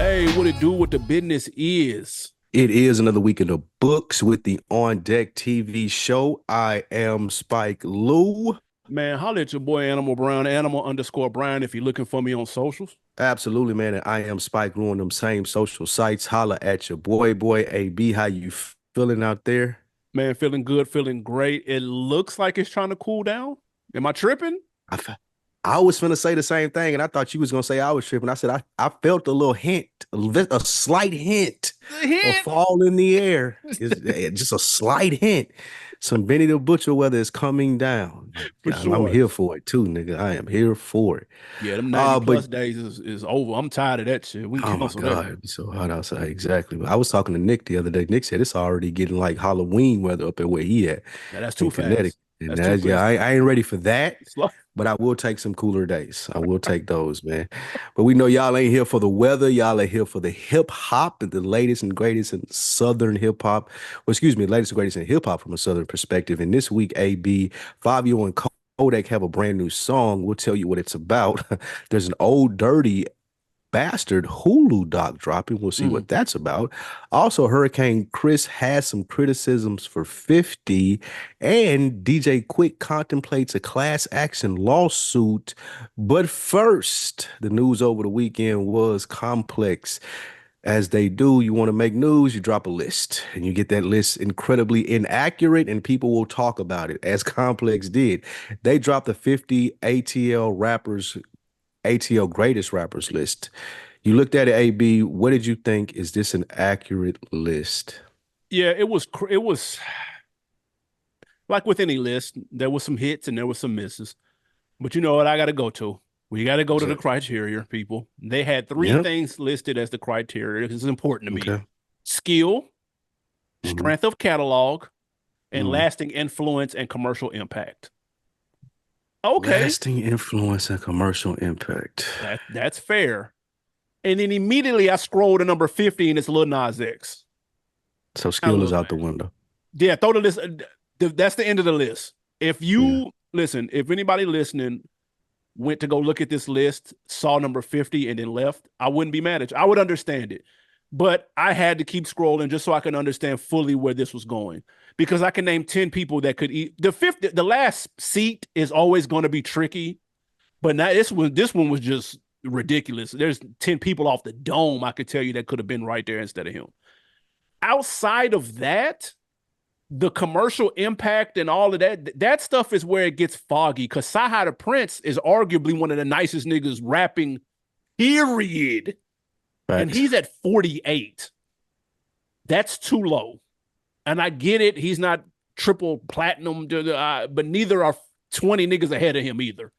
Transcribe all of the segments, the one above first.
Hey, what it do, what the business is. It is another week in the books with the On Deck TV show. I am Spike Lou. Man, holla at your boy Animal Brown, Animal underscore Brown if you're looking for me on socials. Absolutely, man. And I am Spike Lou on them same social sites. Holla at your boy AB. How you feeling out there? Man, feeling good, feeling great. It looks like it's trying to cool down. Am I tripping? I, fe- I was finna say the same thing, and I thought you was gonna say I was tripping. I said I felt a little hint, a slight hint The of hint. fall in the air. Is just a slight hint. Some Benny the Butcher weather is coming down. For I'm sure. here for it too, nigga. I am here for it. Yeah, them 90 But plus days is over. I'm tired of that shit. We oh can my cancel that. God, it's so hot outside. Exactly. But I was talking to Nick the other day. Nick said it's already getting like Halloween weather up at where he at Now, that's too in Connecticut. fast. And That's too that's, yeah, fast. I ain't ready for that, Slow. but I will take some cooler days. I will take those, man. But we know y'all ain't here for the weather. Y'all are here for the hip hop and the latest and greatest in Southern hip hop. Well, excuse me, latest and greatest in hip hop from a Southern perspective. And this week, AB, Fabio and Kodak have a brand new song. We'll tell you what it's about. There's an old dirty bastard Hulu doc dropping. We'll see Mm. what that's about. Also, Hurricane Chris has some criticisms for 50, and DJ Quick contemplates a class action lawsuit. But first, the news over the weekend was complex. As they do, you want to make news, you drop a list, and you get that list incredibly inaccurate, and people will talk about it, as Complex did. They dropped the 50 ATL greatest rappers list. You looked at it, AB. What did you think? Is this an accurate list? Yeah, it was like with any list, there was some hits and there was some misses. But you know what I got to go to? We got to go to the So, criteria, people. They had three yep. things listed as the criteria. This is important to me: Okay. skill, Hmm. strength of catalog, and Hmm. lasting influence and commercial impact. Okay, Lasting influence and commercial impact. that's fair. And then immediately I scroll to number 50 and it's Lil Nas X. So Now skill is look, out man. the window. Yeah, throw the list. That's the end of the list. If Yeah. you listen, if anybody listening went to go look at this list, saw number 50 and then left, I wouldn't be mad at you. I would understand it. But I had to keep scrolling just so I can understand fully where this was going. Because I can name 10 people that could eat the last seat is always going to be tricky. But now this one was just ridiculous. There's 10 people off the dome I could tell you that could have been right there instead of him. Outside of that, the commercial impact and all of that stuff is where it gets foggy because Saha the Prince is arguably one of the nicest niggas rapping, period. And Facts. he's at 48. That's too low. And I get it. He's not triple platinum, but neither are 20 niggas ahead of him either.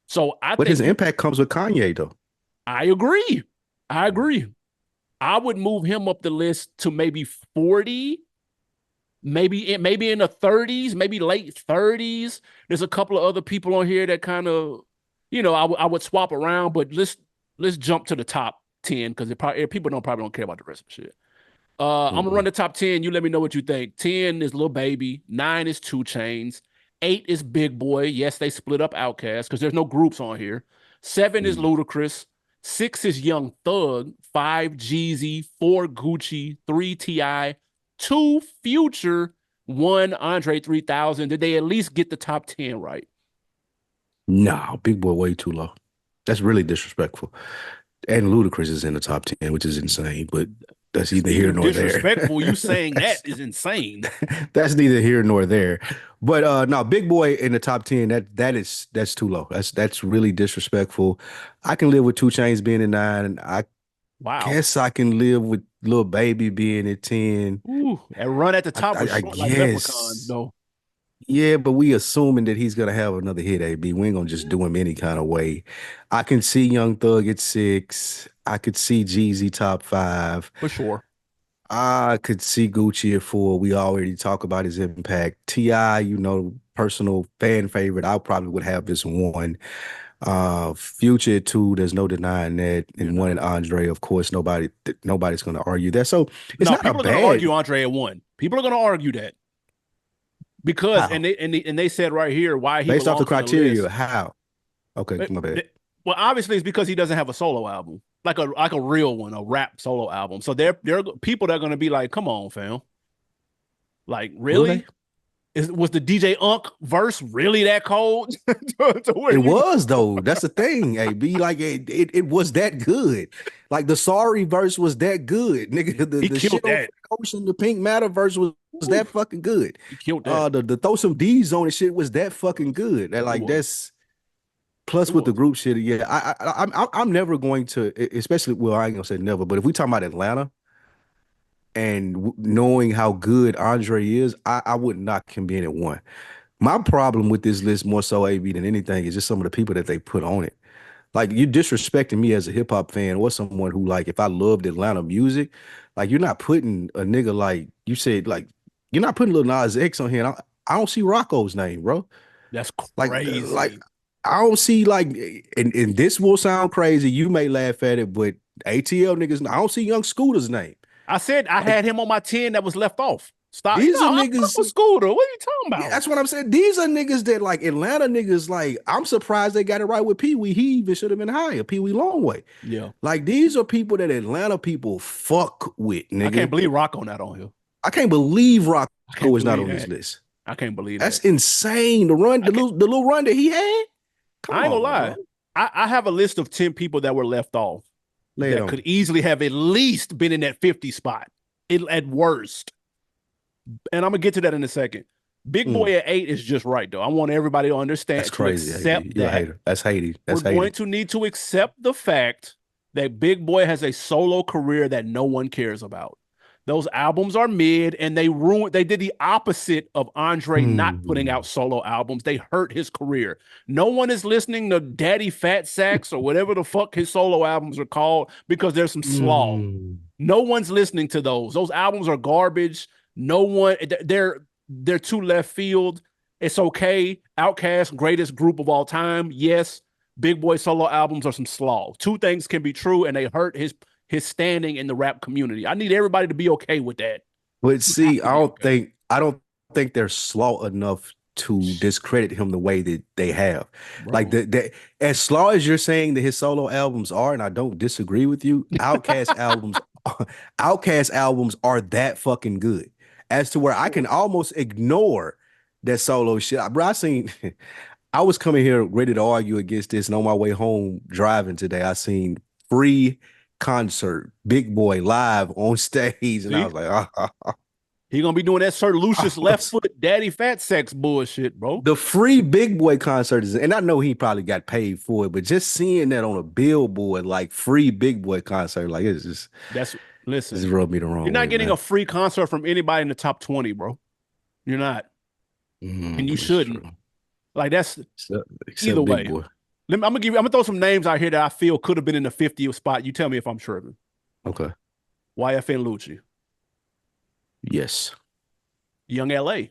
So I But his think impact comes with Kanye, though. I agree. I agree. I would move him up the list to maybe 40, maybe in the 30s, maybe late 30s. There's a couple of other people on here that kind of, I would swap around, but let's jump to the top 10 because people probably don't care about the rest of the shit. I'm gonna run Mhm. the top 10. You let me know what you think. 10 is Lil Baby, 9 is Two Chains, 8 is Big Boy. Yes, they split up Outkast because there's no groups on here. 7 is Mhm. Ludacris, 6 is Young Thug, 5 Jeezy, 4 Gucci, 3 Ti, 2 Future, 1 Andre 3000. Did they at least get the top 10 right? Nah, Big Boy way too low. That's really disrespectful. And Ludacris is in the top 10, which is insane, but that's neither Speaking here of nor there. disrespectful, you saying that That's is insane. that's neither here nor there. But no, Big Boy in the top 10, that's too low. That's really disrespectful. I can live with Two Chains being at 9. I Wow. guess I can live with Lil Baby being at 10. Ooh, that run at the top was I short like Leprechaun, guess. though. Yeah, but we assuming that he's gonna have another hit, AB. We ain't gonna just do him any kind of way. I can see Young Thug at 6. I could see Jeezy top 5. For sure. I could see Gucci at 4. We already talk about his impact. T.I., personal fan favorite. I probably would have this one. Future at 2. There's no denying that. You And one know. at Andre, of course, nobody's gonna argue that. So it's No, not a people are going to argue bad. Andre at 1. People are going to argue that because How? and they said right here why he Based off the belongs on the criteria, list. how? Okay, But my bad. well, obviously it's because he doesn't have a solo album. like a real one, a rap solo album. So there are people that are gonna be like, come on, fam. Like, Will they? really? Was the DJ Unk verse really that cold to where It you was though. That's the thing. Hey, be like it was that good. Like the sorry verse was that good. Nigga, the, he the killed shit on that. Ocean, the Pink Matter verse was Woo, that fucking good. he killed that. The throw some D's on it shit was that fucking good. And It like was. that's It plus with the was. group shit. Yeah, I'm never going to, especially well, I ain't gonna say never, but if we talk about Atlanta and knowing how good Andre is, I would knock him being at one. My problem with this list more so AB than anything is just some of the people that they put on it. Like you disrespecting me as a hip hop fan or someone who like if I loved Atlanta music, like you're not putting a nigga like you said like you're not putting Lil Nas X on here. I don't see Rocco's name, bro. That's Like crazy. I don't see like and this will sound crazy. You may laugh at it, but ATL niggas, I don't see Young Scooter's name. I said I Like had him on my 10 that was left off. Stop. these are I fuck niggas. with Scooter. What are you talking Yeah, about? that's what I'm saying. These are niggas that like Atlanta niggas. Like I'm surprised they got it right with Pee Wee. He even should have been higher. Pee Wee Longway. Yeah. Like these are people that Atlanta people fuck with, I can't nigga. believe Rocco not on here. I can't believe I can't Rocco is not believe on this that. list. I can't believe That's that. insane. The run, I can't the little run that he had. Come I ain't gonna on, bro. lie. I have a list of 10 people that were left off Lay it that on could me. easily have at least been in that 50 spot. At worst. And I'm gonna get to that in a second. Big Mm, Boy at 8 is just right though. I want everybody to that's understand to crazy, AB. accept You're a that hater. That's Haiti. we're That's going Haiti. to need to accept the fact that Big Boy has a solo career that no one cares about. Those albums are mid and they did the opposite of Andre not putting Mm, out solo albums. They hurt his career. No one is listening to Daddy Fat Sacks or whatever the fuck his solo albums are called because there's some slaw. mm, No one's listening to those. Those albums are garbage. No one they're too left field. It's okay. Outkast, greatest group of all time. Yes. Big Boy solo albums are some slaw. Two things can be true, and they hurt his standing in the rap community. I need everybody to be okay with that. But You have see, to be okay. I don't think they're slow enough to discredit him the way that they have. Like Bro. as slow as you're saying that his solo albums are, and I don't disagree with you, Outcast albums are that fucking good. As to where I can almost ignore that solo shit. Bro, I seen I was coming here ready to argue against this, and on my way home driving today, I seen free concert, Big Boy live on stage, and I See, was like, he gonna be doing that Sir Lucius left was- foot daddy fat sex bullshit, bro. the free Big Boy concert is, and I know he probably got paid for it, but just seeing that on a billboard, like free Big Boy concert, like That's it's just listen. rubbed me the You're wrong not way, getting a man. free concert from anybody in the top 20, bro. You're not, and you That's shouldn't. true. Like that's either Except Big way. Boy. I'm gonna throw some names out here that I feel could have been in the 50th spot. You tell me if I'm tripping. Okay. YFN Lucci, Yes. Young LA,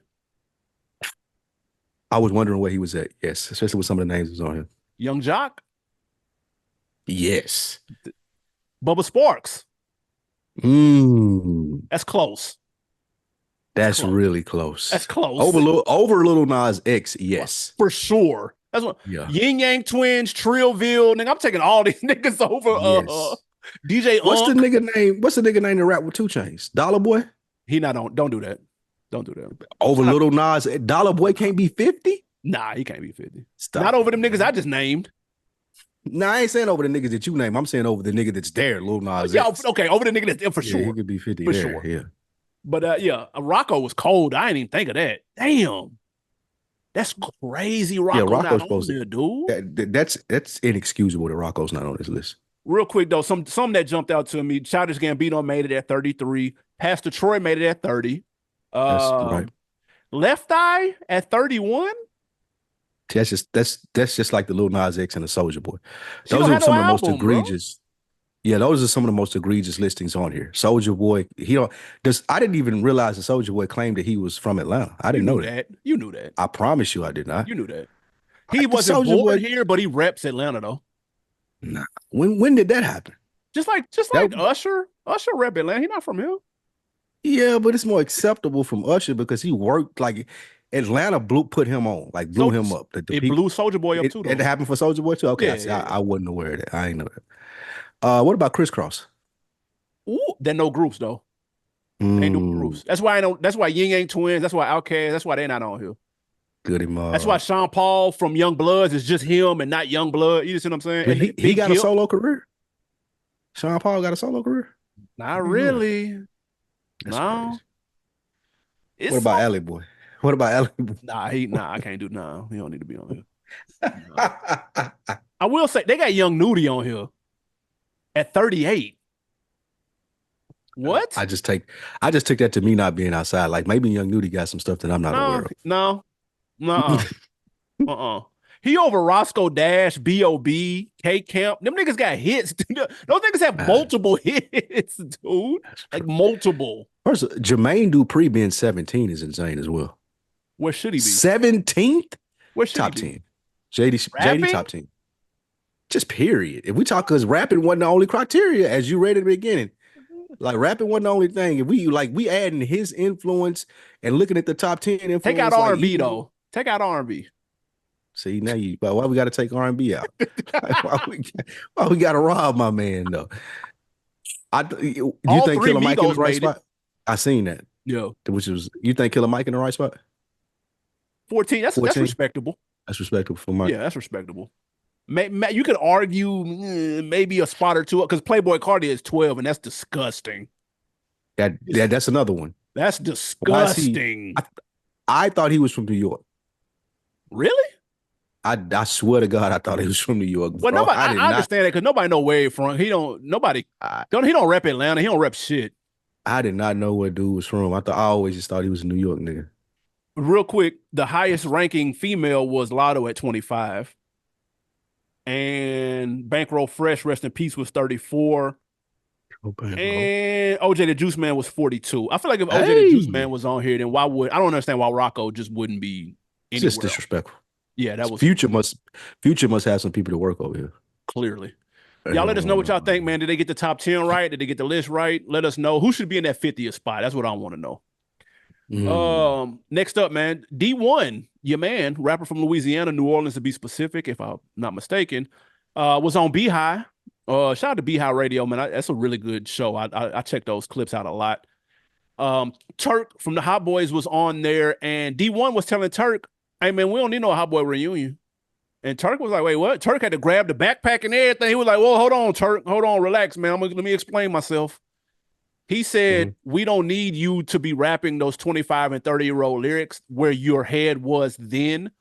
I was wondering where he was at. Yes, especially with some of the names that was on here. Young Jock, Yes. Bubba Sparks. Mm, That's close. That's that's close. really That's close. close. Over Little Nas X, yes. For sure. That's what Yeah. Yin Yang Twins, Trillville. Nigga, I'm taking all these niggas over Yes. DJ What's the Unk. nigga name? What's the nigga name to rap with 2 Chainz? Dollar Boy? He not on. Don't do that. Don't do that. Over Stop. Little Nas. Dollar Boy can't be 50? Nah, he can't be 50. Not Stop over it, them niggas I man. just named. Nah, I ain't saying over the niggas that you name. I'm saying over the nigga that's there, Lil Nas Yeah, X. okay, over the nigga that's there for Yeah, he sure. could be 50 For there. sure. Yeah. But yeah, Rocco was cold. I didn't even think of that. Damn. That's crazy. Yeah, Rocco not Rocco's on supposed to. there, dude. That's inexcusable that Rocco's not on this list. Real quick though, some that jumped out to me. Childish Gambino made it at 33. Pastor Troy made it at 30. That's right. Left Eye at 31. That's just like the Lil Nas X and the Soldier Boy. She Those don't are have no some of the most album, bro. egregious. Yeah, those are some of the most egregious listings on here. Soldier Boy, he don't. Does I didn't even realize the Soldier Boy claimed that he was from Atlanta. I You didn't knew know that. that. You knew that. I promise you, I did not. You knew that. He The wasn't Soldier born Boy. here, but he reps Atlanta though. Nah. When did that happen? Just like That Usher. Usher rep Atlanta. He not from here. yeah, but it's more acceptable from Usher because he worked like Atlanta put him on, like blew So him up. The it people blew Soldier Boy up too, it though. happened for Soldier Boy too. Okay, Yeah, I see. yeah. I wasn't aware of that. I ain't know that. What about Crisscross? Ooh, there no groups though. They ain't doing Mm, groups. That's why I don't. That's why Ying Yang Twins. That's why Outkast. That's why they're not on here. good him. That's why Sean Paul from Young Bloods is just him and not Young Blood. You see what I'm saying? But And he Big got a Gip, solo career. Sean Paul got a solo career. not You know that. really. That's crazy. No, What it's about some. Alley Boy? What about Alley Boy? Nah. I can't do nah. He don't need to be on here. Nah. I will say they got Young Nudie on here at 38. What? I just took that to me not being outside. Like maybe Young Nudie got some stuff that I'm not aware No, of. no, no. Uh-uh. He over Roscoe Dash, B.O.B., K Camp. Them niggas got hits. Those niggas have Uh, multiple hits, dude. that's Like true. multiple. First, Jermaine Dupri being 17 is insane as well. Where should he be? 17th? Where should he Top be? 10. JD Rapping? top 10. Just period. If we talk, because rapping wasn't the only criteria, as you read at the beginning. Like rapping wasn't the only thing. If we adding his influence and looking at the top 10 Take out influence, like R&B even though. Take out R&B. see now why we got to take R&B out? Why we got to rob my man though? You All think three Killer Mike in the Migos right made it. spot? I seen that. Yo, Which was you think Killer Mike in the right spot? 14. That's 14. respectable. That's respectable for Mike. Yeah, that's respectable. You could argue maybe a spot or two because Playboy Cardi is 12, and that's disgusting. That's another one. That's Why is he? disgusting. I thought he was from New York. Really? I swear to God, I thought he was from New York, Well, bro. nobody. I did I not. understand that because nobody know where he from. He don't. Nobody. I, Don't. He don't rep Atlanta. He don't rep shit. I did not know where dude was from. I always just thought he was a New York nigga. Real quick, the highest ranking female was Latto at 25, and Bankroll Fresh, rest in peace, was 34. Okay, bro. And OJ the Juice Man was 42. I feel like if OJ the Juice Man Hey, was on here, then why would I don't understand why Rocco just wouldn't be it's just anywhere else. disrespectful. Yeah, that was Future must have some people to work over here. clearly. Y'all let us know what y'all think, man. Did they get the top 10 right? Did they get the list right? Let us know who should be in that 50th spot. That's what I want to know. Mm. Next up, man, D1, your man, rapper from Louisiana, New Orleans to be specific, if I'm not mistaken, was on Beehive. Shout out to Beehive Radio, man. That's a really good show. I check those clips out a lot. Turk from the Hot Boys was on there, and D1 was telling Turk, "Hey man, we don't need no Hot Boy reunion." And Turk was like, "Wait, what?" Turk had to grab the backpack and everything. He was like, "Well, hold on, Turk, hold on, relax, man. Let me explain myself." He said, Mhm. "We don't need you to be rapping those 25 and 30-year-old lyrics where your head was then,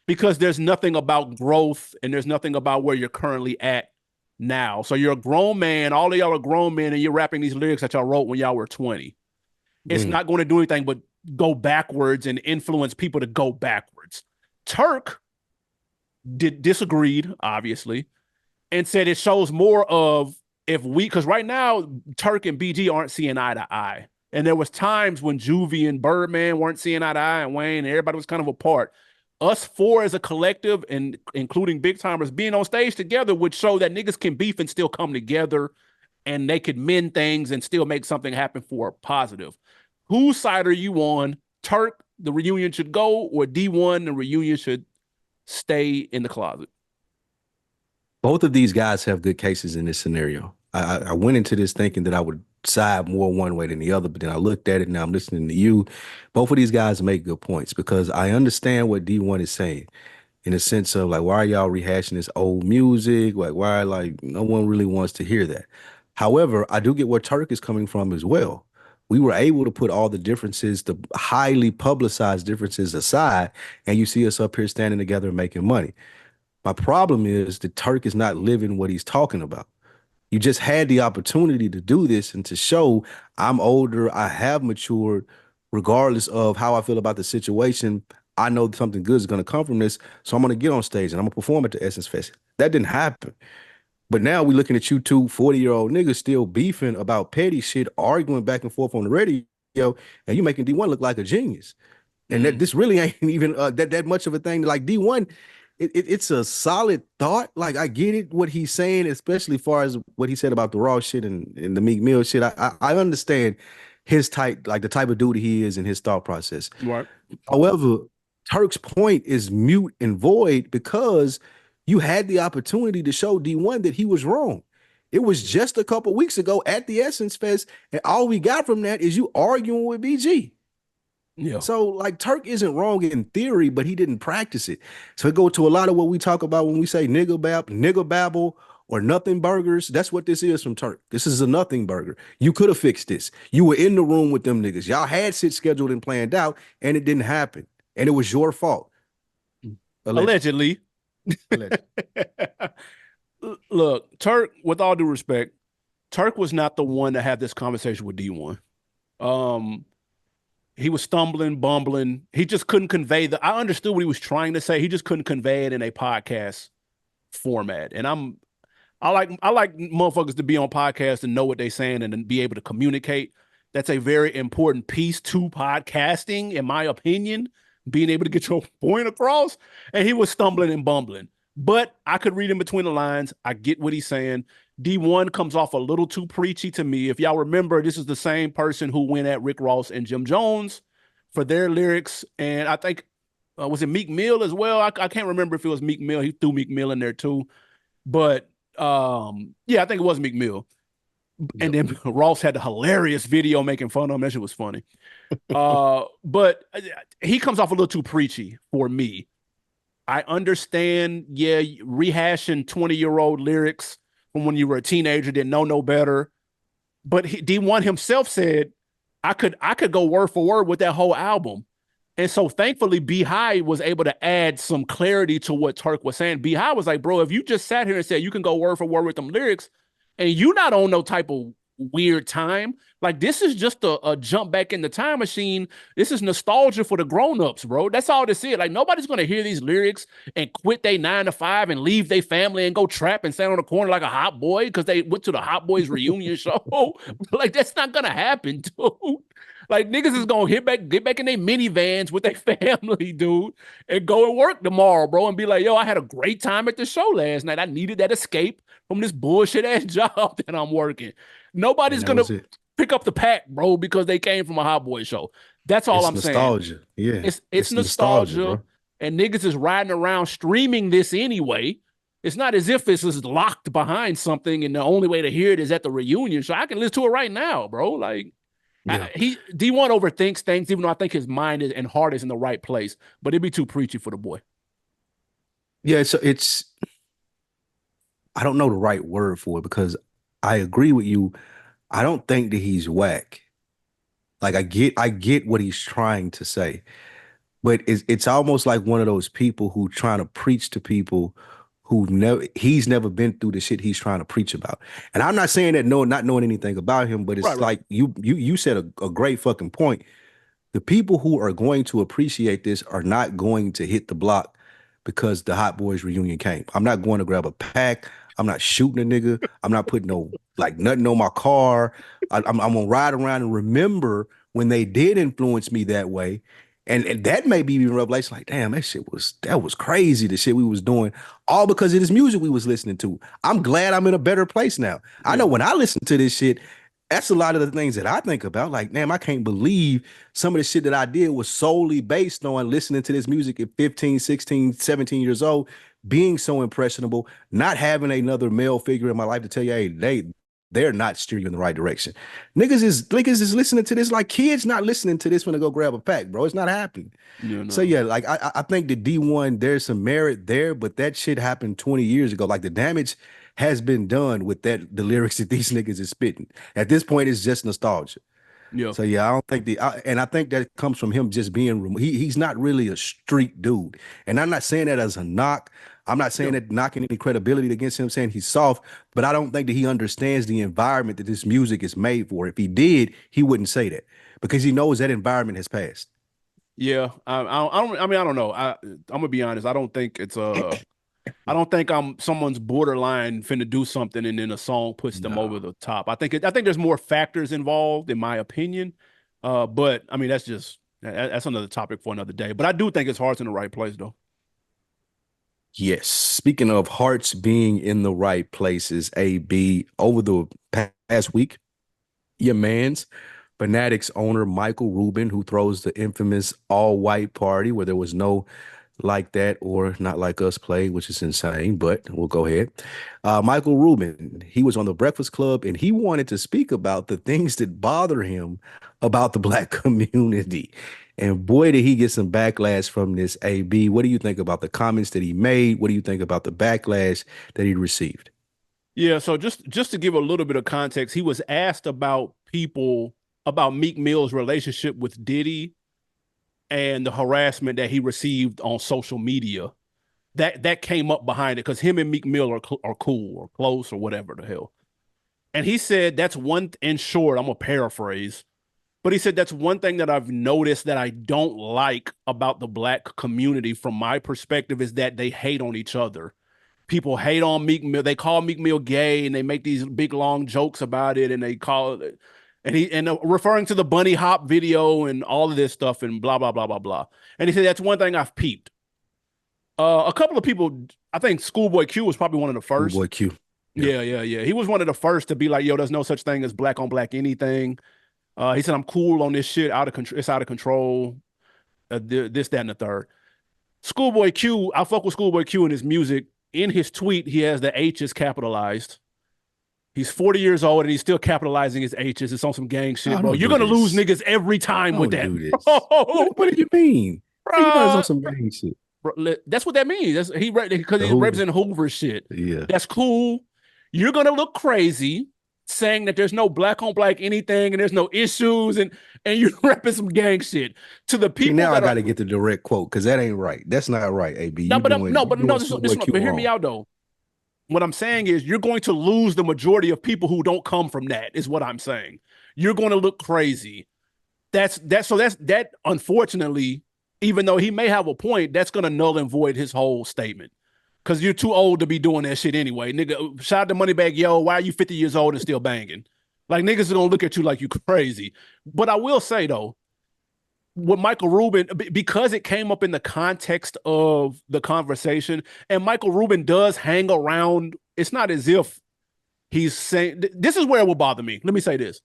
because there's nothing about growth and there's nothing about where you're currently at now. So you're a grown man. All of y'all are grown men, and you're rapping these lyrics that y'all wrote when y'all were 20. It's Mm. not going to do anything but go backwards and influence people to go backwards." Turk disagreed, obviously, and said it shows more of if we, because right now Turk and BG aren't seeing eye to eye. And there was times when Juvie and Birdman weren't seeing eye to eye, and Wayne, and everybody was kind of apart. Us four as a collective, and including big timers, being on stage together would show that niggas can beef and still come together, and they could mend things and still make something happen for a positive. Whose side are you on? Turk, the reunion should go, or D1, the reunion should stay in the closet? Both of these guys have good cases in this scenario. I went into this thinking that I would side more one way than the other, but then I looked at it and now I'm listening to you. Both of these guys make good points because I understand what D1 is saying in the sense of like, why are y'all rehashing this old music? Like, why, like, no one really wants to hear that. However, I do get where Turk is coming from as well. We were able to put all the differences, the highly publicized differences aside, and you see us up here standing together and making money. My problem is that Turk is not living what he's talking about. You just had the opportunity to do this and to show I'm older, I have matured, regardless of how I feel about the situation. I know something good is going to come from this, so I'm going to get on stage and I'm going to perform at the Essence Fest. That didn't happen. But now we're looking at you two 40-year-old niggas still beefing about petty shit, arguing back and forth on the radio, and you making D1 look like a genius. And that this really ain't even that much of a thing. Like D1, it's a solid thought. Like I get it, what he's saying, especially as far as what he said about the raw shit and the Meek Mill shit. I understand his type, like the type of dude he is and his thought process. Right. However, Turk's point is mute and void because you had the opportunity to show D1 that he was wrong. It was just a couple weeks ago at the Essence Fest, and all we got from that is you arguing with BG. Yeah. So like Turk isn't wrong in theory, but he didn't practice it. So it go to a lot of what we talk about when we say nigga babble, or nothing burgers. That's what this is from Turk. This is a nothing burger. You could have fixed this. You were in the room with them niggas. Y'all had shit scheduled and planned out, and it didn't happen. And it was your fault. Allegedly. Allegedly. Allegedly. Look, Turk, with all due respect, Turk was not the one to have this conversation with D1. Um, he was stumbling, bumbling. He just couldn't convey I understood what he was trying to say. He just couldn't convey it in a podcast format. And I like motherfuckers to be on podcasts and know what they're saying and be able to communicate. That's a very important piece to podcasting, in my opinion, being able to get your point across. And he was stumbling and bumbling. But I could read in between the lines. I get what he's saying. D1 comes off a little too preachy to me. If y'all remember, this is the same person who went at Rick Ross and Jim Jones for their lyrics. And I think, was it Meek Mill as well? I can't remember if it was Meek Mill. He threw Meek Mill in there too. But yeah, I think it was Meek Mill. And Yep. then Ross had the hilarious video making fun of him. That shit was funny. But he comes off a little too preachy for me. I understand, yeah, rehashing 20-year-old lyrics from when you were a teenager, didn't know no better. But D1 himself said, I could go word for word with that whole album. And so thankfully, B High was able to add some clarity to what Turk was saying. B High was like, bro, if you just sat here and said you can go word for word with them lyrics, and you not on no type of weird time, like this is just a jump back in the time machine. This is nostalgia for the grown-ups, bro. That's all this is. Like nobody's gonna hear these lyrics and quit their 9 to 5 and leave their family and go trap and stand on the corner like a hot boy because they went to the Hot Boys reunion show. Like that's not gonna happen, dude. Like niggas is gonna get back in their minivans with their family, dude, and go and work tomorrow, bro, and be like, yo, I had a great time at the show last night. I needed that escape from this bullshit ass job that I'm working. And Nobody's that gonna was it. pick up the pack, bro, because they came from a Hot Boy show. That's all It's I'm saying. nostalgia. Yeah. It's It's nostalgia, nostalgia, bro. and niggas is riding around streaming this anyway. It's not as if this is locked behind something, and the only way to hear it is at the reunion. So I can listen to it right now, bro. Like Yeah. he D1 overthinks things, even though I think his mind and heart is in the right place. But it'd be too preachy for the boy. Yeah, so it's I don't know the right word for it because I agree with you. I don't think that he's whack. Like I get what he's trying to say, but it's almost like one of those people who trying to preach to people who he's never been through the shit he's trying to preach about. And I'm not saying that not knowing anything about him, but Right, it's right. like you said a great fucking point. The people who are going to appreciate this are not going to hit the block because the Hot Boys reunion came. I'm not going to grab a pack. I'm not shooting a nigga. I'm not putting no like nothing on my car. I'm gonna ride around and remember when they did influence me that way. And that may be even revelation like, damn, that was crazy, the shit we was doing, all because of this music we was listening to. I'm glad I'm in a better place now. I know Yeah. when I listen to this shit, that's a lot of the things that I think about. Like, damn, I can't believe some of the shit that I did was solely based on listening to this music at 15, 16, 17 years old, being so impressionable, not having another male figure in my life to tell you, hey, they're not steering you in the right direction. Niggas is listening to this like kids not listening to this when they go grab a pack, bro. It's not happening. You So know. yeah, like I think the D1, there's some merit there, but that shit happened 20 years ago. Like the damage has been done with the lyrics that these niggas is spitting. At this point, it's just nostalgia. Yeah. So yeah, I don't think and I think that comes from him just being he's not really a street dude. And I'm not saying that as a knock. I'm not saying Yeah. that knocking any credibility against him, saying he's soft, but I don't think that he understands the environment that this music is made for. If he did, he wouldn't say that because he knows that environment has passed. Yeah. I mean, I don't know. I'm gonna be honest. I don't think I'm someone's borderline finna do something and then a song puts them over No. the top. I think there's more factors involved, in my opinion. But I mean, that's another topic for another day. But I do think his heart's in the right place, though. Yes. Speaking of hearts being in the right places, AB, over the past week, your man's Fanatics owner Michael Rubin, who throws the infamous all-white party where there was no like that or not like us play, which is insane, but we'll go ahead. Michael Rubin, he was on the Breakfast Club and he wanted to speak about the things that bother him about the black community. And boy, did he get some backlash from this. AB, what do you think about the comments that he made? What do you think about the backlash that he received? Yeah, so just to give a little bit of context, he was asked about people about Meek Mill's relationship with Diddy and the harassment that he received on social media. That came up behind it because him and Meek Mill are cool or close or whatever the hell. And he said that's one in short, I'm gonna paraphrase, but he said that's one thing that I've noticed that I don't like about the black community from my perspective is that they hate on each other. People hate on Meek Mill. They call Meek Mill gay and they make these big long jokes about it and they call it and referring to the bunny hop video and all of this stuff and blah blah blah blah blah. And he said that's one thing I've peeped. A couple of people, I think Schoolboy Q was probably one of the first. Boy Q. Yeah. Yeah. He was one of the first to be like, yo, there's no such thing as black on black anything. He said, I'm cool on this shit. Out of control. It's out of control. This, that, and the third. Schoolboy Q, I fuck with Schoolboy Q in his music. In his tweet, he has the H's capitalized. He's 40 years old and he's still capitalizing his H's. It's on some gang shit, Oh, bro. don't You're do gonna lose this. niggas every time with Don't that. do this. What do you mean? You know it's on Bro, some gang shit. that's what that means. Because The he's Hoover. representing Hoover shit. Yeah. That's cool. You're gonna look crazy saying that there's no black on black anything and there's no issues and you're repping some gang shit to the See, people now I that are got to get the direct quote because that ain't right. That's not right, AB. no, but no, You but no. doing This Schoolboy Q but hear me wrong. out though. What I'm saying is you're going to lose the majority of people who don't come from that. Is what I'm saying. You're going to look crazy. That unfortunately, even though he may have a point, that's gonna null and void his whole statement. Cause you're too old to be doing that shit anyway. Nigga, shout out to Moneybag Yo, why are you 50 years old and still banging? Like niggas are gonna look at you like you crazy. But I will say though, with Michael Rubin, because it came up in the context of the conversation, and Michael Rubin does hang around, it's not as if he's saying this is where it will bother me. Let me say this.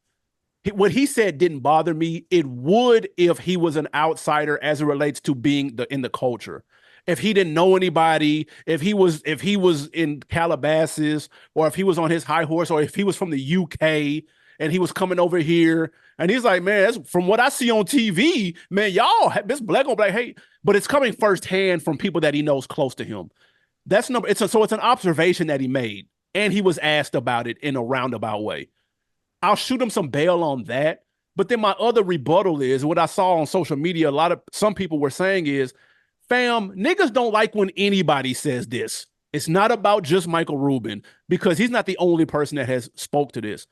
What he said didn't bother me. It would if he was an outsider as it relates to being in the culture. If he didn't know anybody, if he was in Calabasas, or if he was on his high horse, or if he was from the UK and he was coming over here, and he's like, man, that's, from what I see on TV, man, y'all this black on black hate, but it's coming firsthand from people that he knows close to him. That's number. So it's an observation that he made, and he was asked about it in a roundabout way. I'll shoot him some bail on that. But then my other rebuttal is what I saw on social media. Some people were saying is, fam, niggas don't like when anybody says this. It's not about just Michael Rubin because he's not the only person that has spoke to this.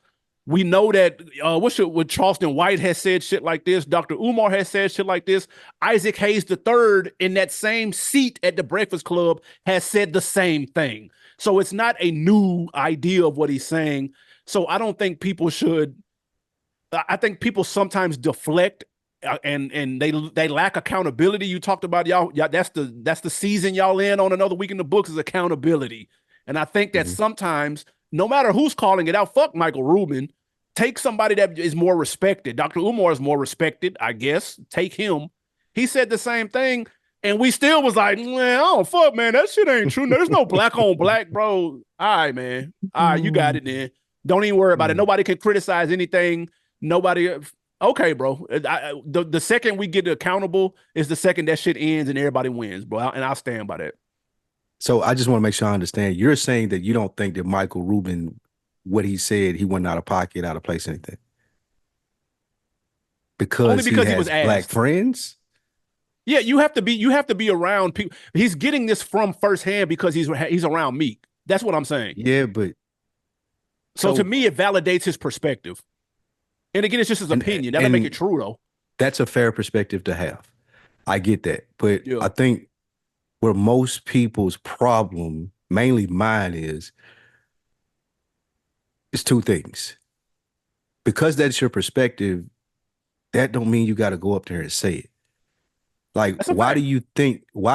We know that what Charleston White has said shit like this. Dr. Umar has said shit like this. Isaac Hayes III in that same seat at the Breakfast Club has said the same thing. So it's not a new idea of what he's saying. So I don't think people should. I think people sometimes deflect and they lack accountability. You talked about y'all. That's the season y'all in on another week in the books is accountability. And I think that Mhm. sometimes, no matter who's calling it out, fuck Michael Rubin. Take somebody that is more respected. Dr. Umar is more respected, I guess. Take him. He said the same thing. And we still was like, man, oh fuck, man, that shit ain't true. There's no black on black, bro. All right, man. All right, you got it then. Don't even worry about it. Mm. Nobody can criticize anything. Nobody. Okay, bro. The second we get accountable is the second that shit ends and everybody wins, bro. And I'll stand by that. So I just want to make sure I understand. You're saying that you don't think that Michael Rubin, what he said, he went out of pocket, out of place, anything Only because he because he was has black asked. friends. Yeah, you have to be around people. He's getting this from firsthand because he's around Meek. That's what I'm saying. Yeah, but So to so me, it validates his perspective. And again, it's just his opinion. That don't make it and true though. that's a fair perspective to have. I get that, but Yeah. I think where most people's problem, mainly mine, is two things. Because that's your perspective, that don't mean you got to go up there and say it. Like, That's a fact. why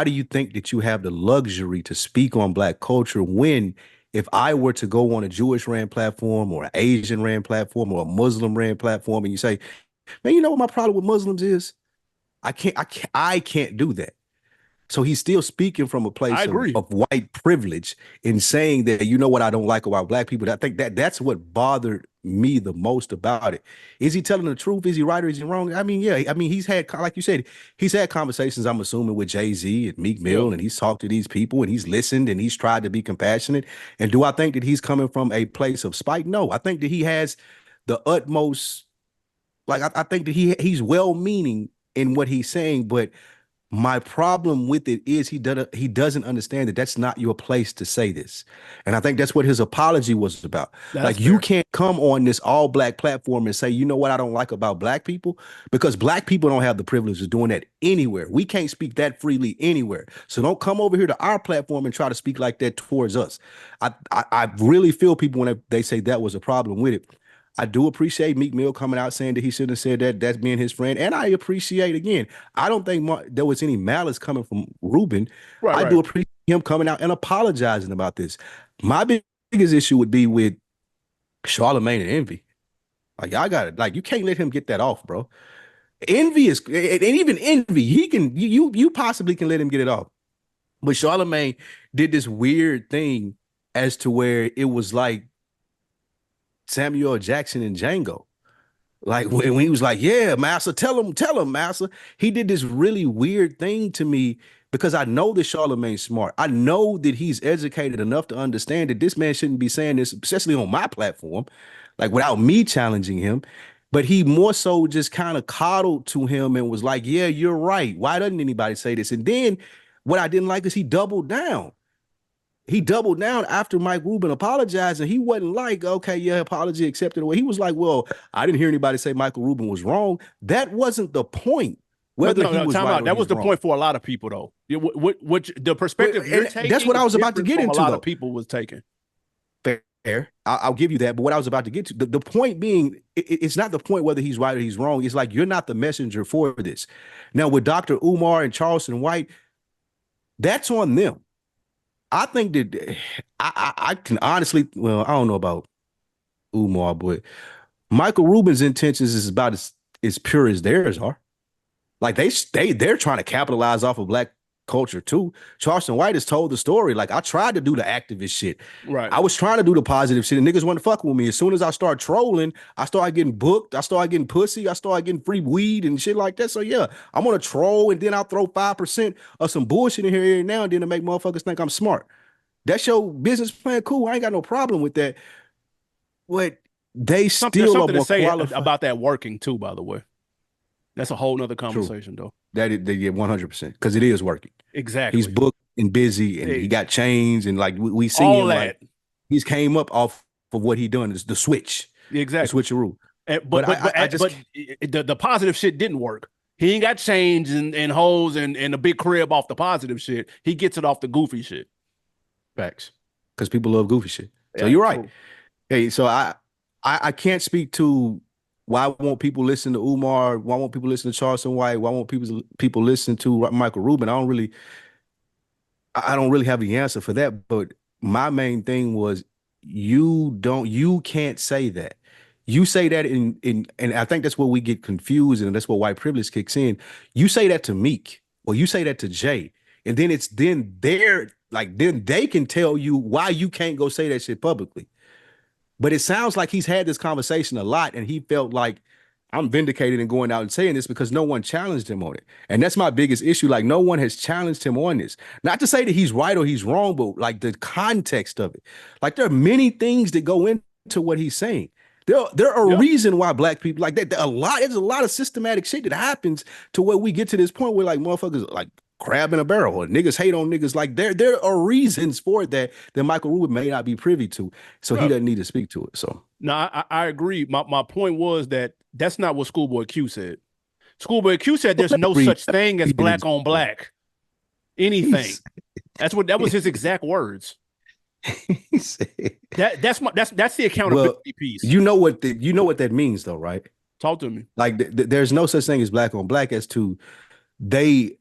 do you think that you have the luxury to speak on black culture when if I were to go on a Jewish ran platform or an Asian ran platform or a Muslim ran platform and you say, man, you know what my problem with Muslims is? I can't do that. So he's still speaking from a I place agree. of white privilege in saying that, you know what I don't like about black people. I think that's what bothered me the most about it. Is he telling the truth? Is he right or is he wrong? I mean, yeah. I mean, he's had, like you said, he's had conversations, I'm assuming, with Jay-Z and Meek Yeah, Mill, and he's talked to these people and he's listened and he's tried to be compassionate. And do I think that he's coming from a place of spite? No. I think that he has the utmost, like I think that he's well-meaning in what he's saying, but my problem with it is he doesn't understand that that's not your place to say this. And I think that's what his apology was about. that's Like, you fair. can't come on this all black platform and say, you know what I don't like about black people, because black people don't have the privilege of doing that anywhere. We can't speak that freely anywhere. So don't come over here to our platform and try to speak like that towards us. I really feel people when they say that was a problem with it. I do appreciate Meek Mill coming out saying that he shouldn't have said that. That's being his friend. And I appreciate, again, I don't think there was any malice coming from Rubin. Right, I right. do appreciate him coming out and apologizing about this. My biggest issue would be with Charlemagne and Envy. Like, y'all got it. Like, you can't let him get that off, bro. Envy is, and even Envy, he can, you possibly can let him get it off. But Charlemagne did this weird thing as to where it was like Samuel Jackson and Django. Like, when he was like, yeah, Massa, tell him, Massa. He did this really weird thing to me because I know that Charlemagne's smart. I know that he's educated enough to understand that this man shouldn't be saying this, especially on my platform, like without me challenging him. But he more so just kind of coddled to him and was like, yeah, you're right. Why doesn't anybody say this? And then what I didn't like is he doubled down. He doubled down after Mike Rubin apologized, and he wasn't like, okay, yeah, apology accepted. He was like, well, I didn't hear anybody say Michael Rubin was wrong. That wasn't the point, But whether no, he no, was time right out. or That he was was the wrong. point for a lot of people, though. Which the perspective you're And that's taking what I is was about to different get from a into, lot of though. people was taking. Fair. I'll give you that. But what I was about to get to, the point being, it's not the point whether he's right or he's wrong. It's like, you're not the messenger for this. Now, with Dr. Umar and Charleston White, that's on them. I think that I can honestly, well, I don't know about Umar, but Michael Rubin's intentions is about as pure as theirs are. Like, they're trying to capitalize off of black culture too. Charleston White has told the story. Like, I tried to do the activist shit. Right. I was trying to do the positive shit, and niggas want to fuck with me. As soon as I start trolling, I started getting booked. I started getting pussy. I started getting free weed and shit like that. So yeah, I'm gonna troll, and then I'll throw 5% of some bullshit in here every now and then to make motherfuckers think I'm smart. That's your business plan. Cool. I ain't got no problem with that. But they There's still are something to more say qualified. about that working too, by the way. That's a whole nother True. conversation, though. They get 100% because it is working. He's Exactly. booked and busy, and he Hey, got chains, and like we see all him, like that. he's came up off of what he done is the switch, the Exactly. switcheroo. And, But but but but just but the positive shit didn't work. He ain't got chains and hoes and a big crib off the positive shit. He gets it off the goofy shit. facts because people love goofy shit. So Yeah, you're right. true. Hey, so I can't speak to why won't people listen to Umar? Why won't people listen to Charleston White? Why won't people listen to Michael Rubin? I don't really have the answer for that, but my main thing was, you can't say that. You say that and I think that's where we get confused, and that's where white privilege kicks in. You say that to Meek, or you say that to Jay, and then they can tell you why you can't go say that shit publicly. But it sounds like he's had this conversation a lot, and he felt like, I'm vindicated in going out and saying this because no one challenged him on it. And that's my biggest issue. Like, no one has challenged him on this. Not to say that he's right or he's wrong, but like the context of it. Like, there are many things that go into what he's saying. There are a Yeah. reason why black people like that. There's a lot of systematic shit that happens to where we get to this point where like motherfuckers like crab in a barrel, or niggas hate on niggas. Like, there are reasons for that Michael Rubin may not be privy to. So he Yeah. doesn't need to speak to it. So No, I agree. My point was that that's not what Schoolboy Q said. Schoolboy Q said there's no read such thing as black on black. Anything. That was his exact words. he said, That's the well, accountability piece. you know what that means though, right? Talk to me. Like, there's no such thing as black on black, as to they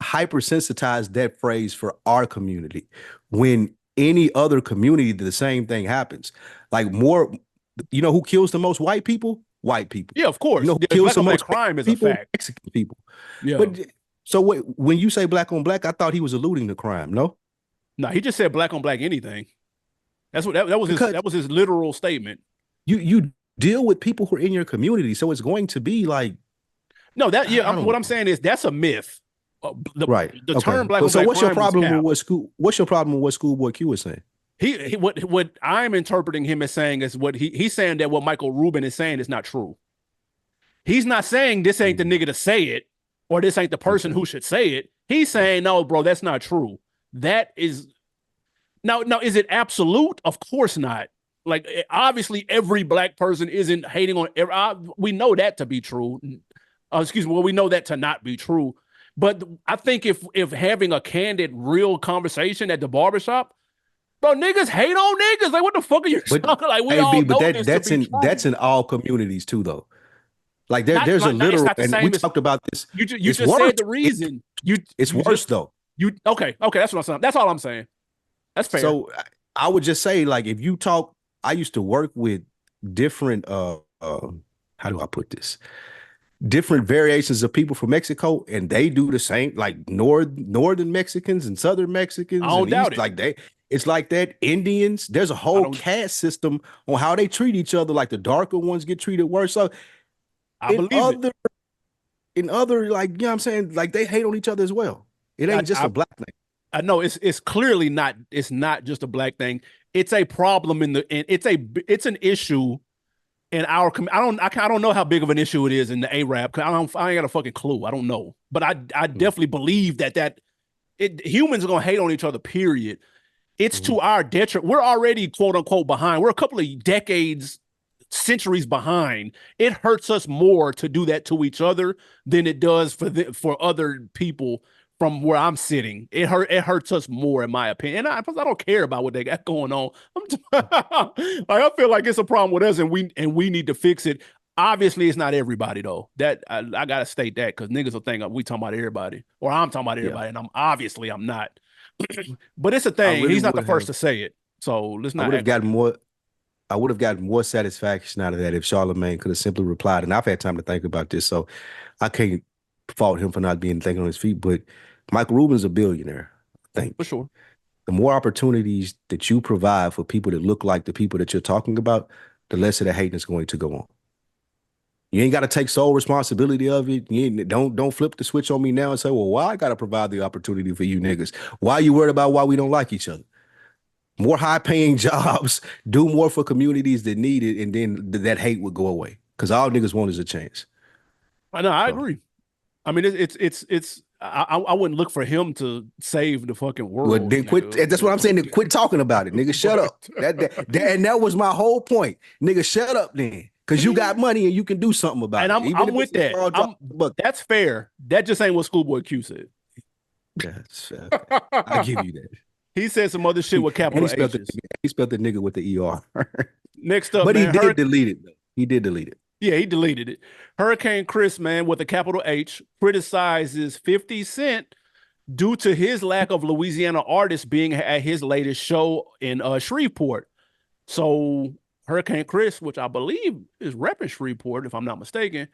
hypersensitize that phrase for our community, when any other community the same thing happens. Like, more, you know who kills the most white people? White people. Yeah, of You course. know who The kills black the on black most crime is a people? fact. Mexican people. Yeah. But So when you say black on black, I thought he was alluding to crime. No, No, he just said black on black anything. That's what that was his because that was his literal statement. you deal with people who are in your community, so it's going to be like No, that yeah. I don't What I'm know. saying is that's a myth. Right. The Okay. term black But on so black what's your crime was problem with cap. what's your problem with what Schoolboy Q is saying? What I'm interpreting him as saying is what he's saying that what Michael Rubin is saying is not true. He's not saying this ain't the Mhm. nigga to say it or this ain't the person Okay. who should say it. He's saying no, bro, that's not true. That is now, is it absolute? Of course not. Like obviously, every black person isn't hating on. We know that to be true. Excuse me. Well, we know that to not be true. But I think if having a candid, real conversation at the barbershop, bro, niggas hate on niggas. Like, what the fuck are you But talking? Like, we hey B, all but know this to be true. that's in all communities too though. Like there's a Not it's literal, not the and we same as talked about this. you. It's Just worse. said the It, reason. it's You just worse though. you okay. That's what I'm saying. That's all I'm saying. That's fair. So I would just say, like, if you talk, I used to work with different how do I put this? Different variations of people from Mexico, and they do the same, like northern Mexicans and southern I Mexicans don't and doubt east, it. like it's like that. Indians, there's a I whole don't. caste system on how they treat each other. Like the darker ones get treated worse. So I in believe it. other like you know what I'm saying, like they hate on each other as well. It I, ain't just I a black thing. I know it's clearly not. It's not just a black thing. It's a problem it's an issue in our I don't know how big of an issue it is in the Arab. I ain't got a fucking clue. I don't know, but I Mm-hmm. definitely believe humans are gonna hate on each other. Period. It's Mm-hmm. to our detriment. We're already quote unquote behind. We're a couple of decades, centuries behind. It hurts us more to do that to each other than it does for other people from where I'm sitting. It hurts us more, in my opinion. And I don't care about what they got going on. Like I feel like it's a problem with us, and we need to fix it. Obviously, it's not everybody though. That I gotta state that because niggas will think we talking about everybody, or I'm talking about Yeah, everybody, and I'm not. But it's a I thing. really He's not the would first have. to say it. So let's I not would have act like gotten more. I would have gotten more satisfaction out of that if Charlemagne could have simply replied. And I've had time to think about this, so I can't fault him for not being thinking on his feet. But Michael Rubin's a billionaire. I for think sure. the more opportunities that you provide for people that look like the people that you're talking about, the less of the hate is going to go on. You ain't got to take sole responsibility of it. Don't flip the switch on me now and say, "Well, why I got to provide the opportunity for you niggas? Why you worried about why we don't like each other?" More high paying jobs, do more for communities that need it, and then that hate would go away. Because all niggas want is a chance. I know. I So, agree. I mean, it's. I wouldn't look for him to save the fucking well, world, then quit. That's what I'm saying. Then quit talking about it, nigga. Shut but up. And that was my whole point, nigga. Shut up, then, because you got money and you can do something and about it, even I'm if with it's a that. small drop. I'm But That's fair. That just ain't what Schoolboy Q said. that's okay. I give you that. He said some other shit with And capital H's. he spelled the nigga with the ER. Next up, But he man, did delete it though. He did delete it. yeah, he deleted it. Hurricane Chris, man, with a capital H, criticizes 50 Cent due to his lack of Louisiana artists being at his latest show in Shreveport. So Hurricane Chris, which I believe is repping Shreveport, if I'm not mistaken,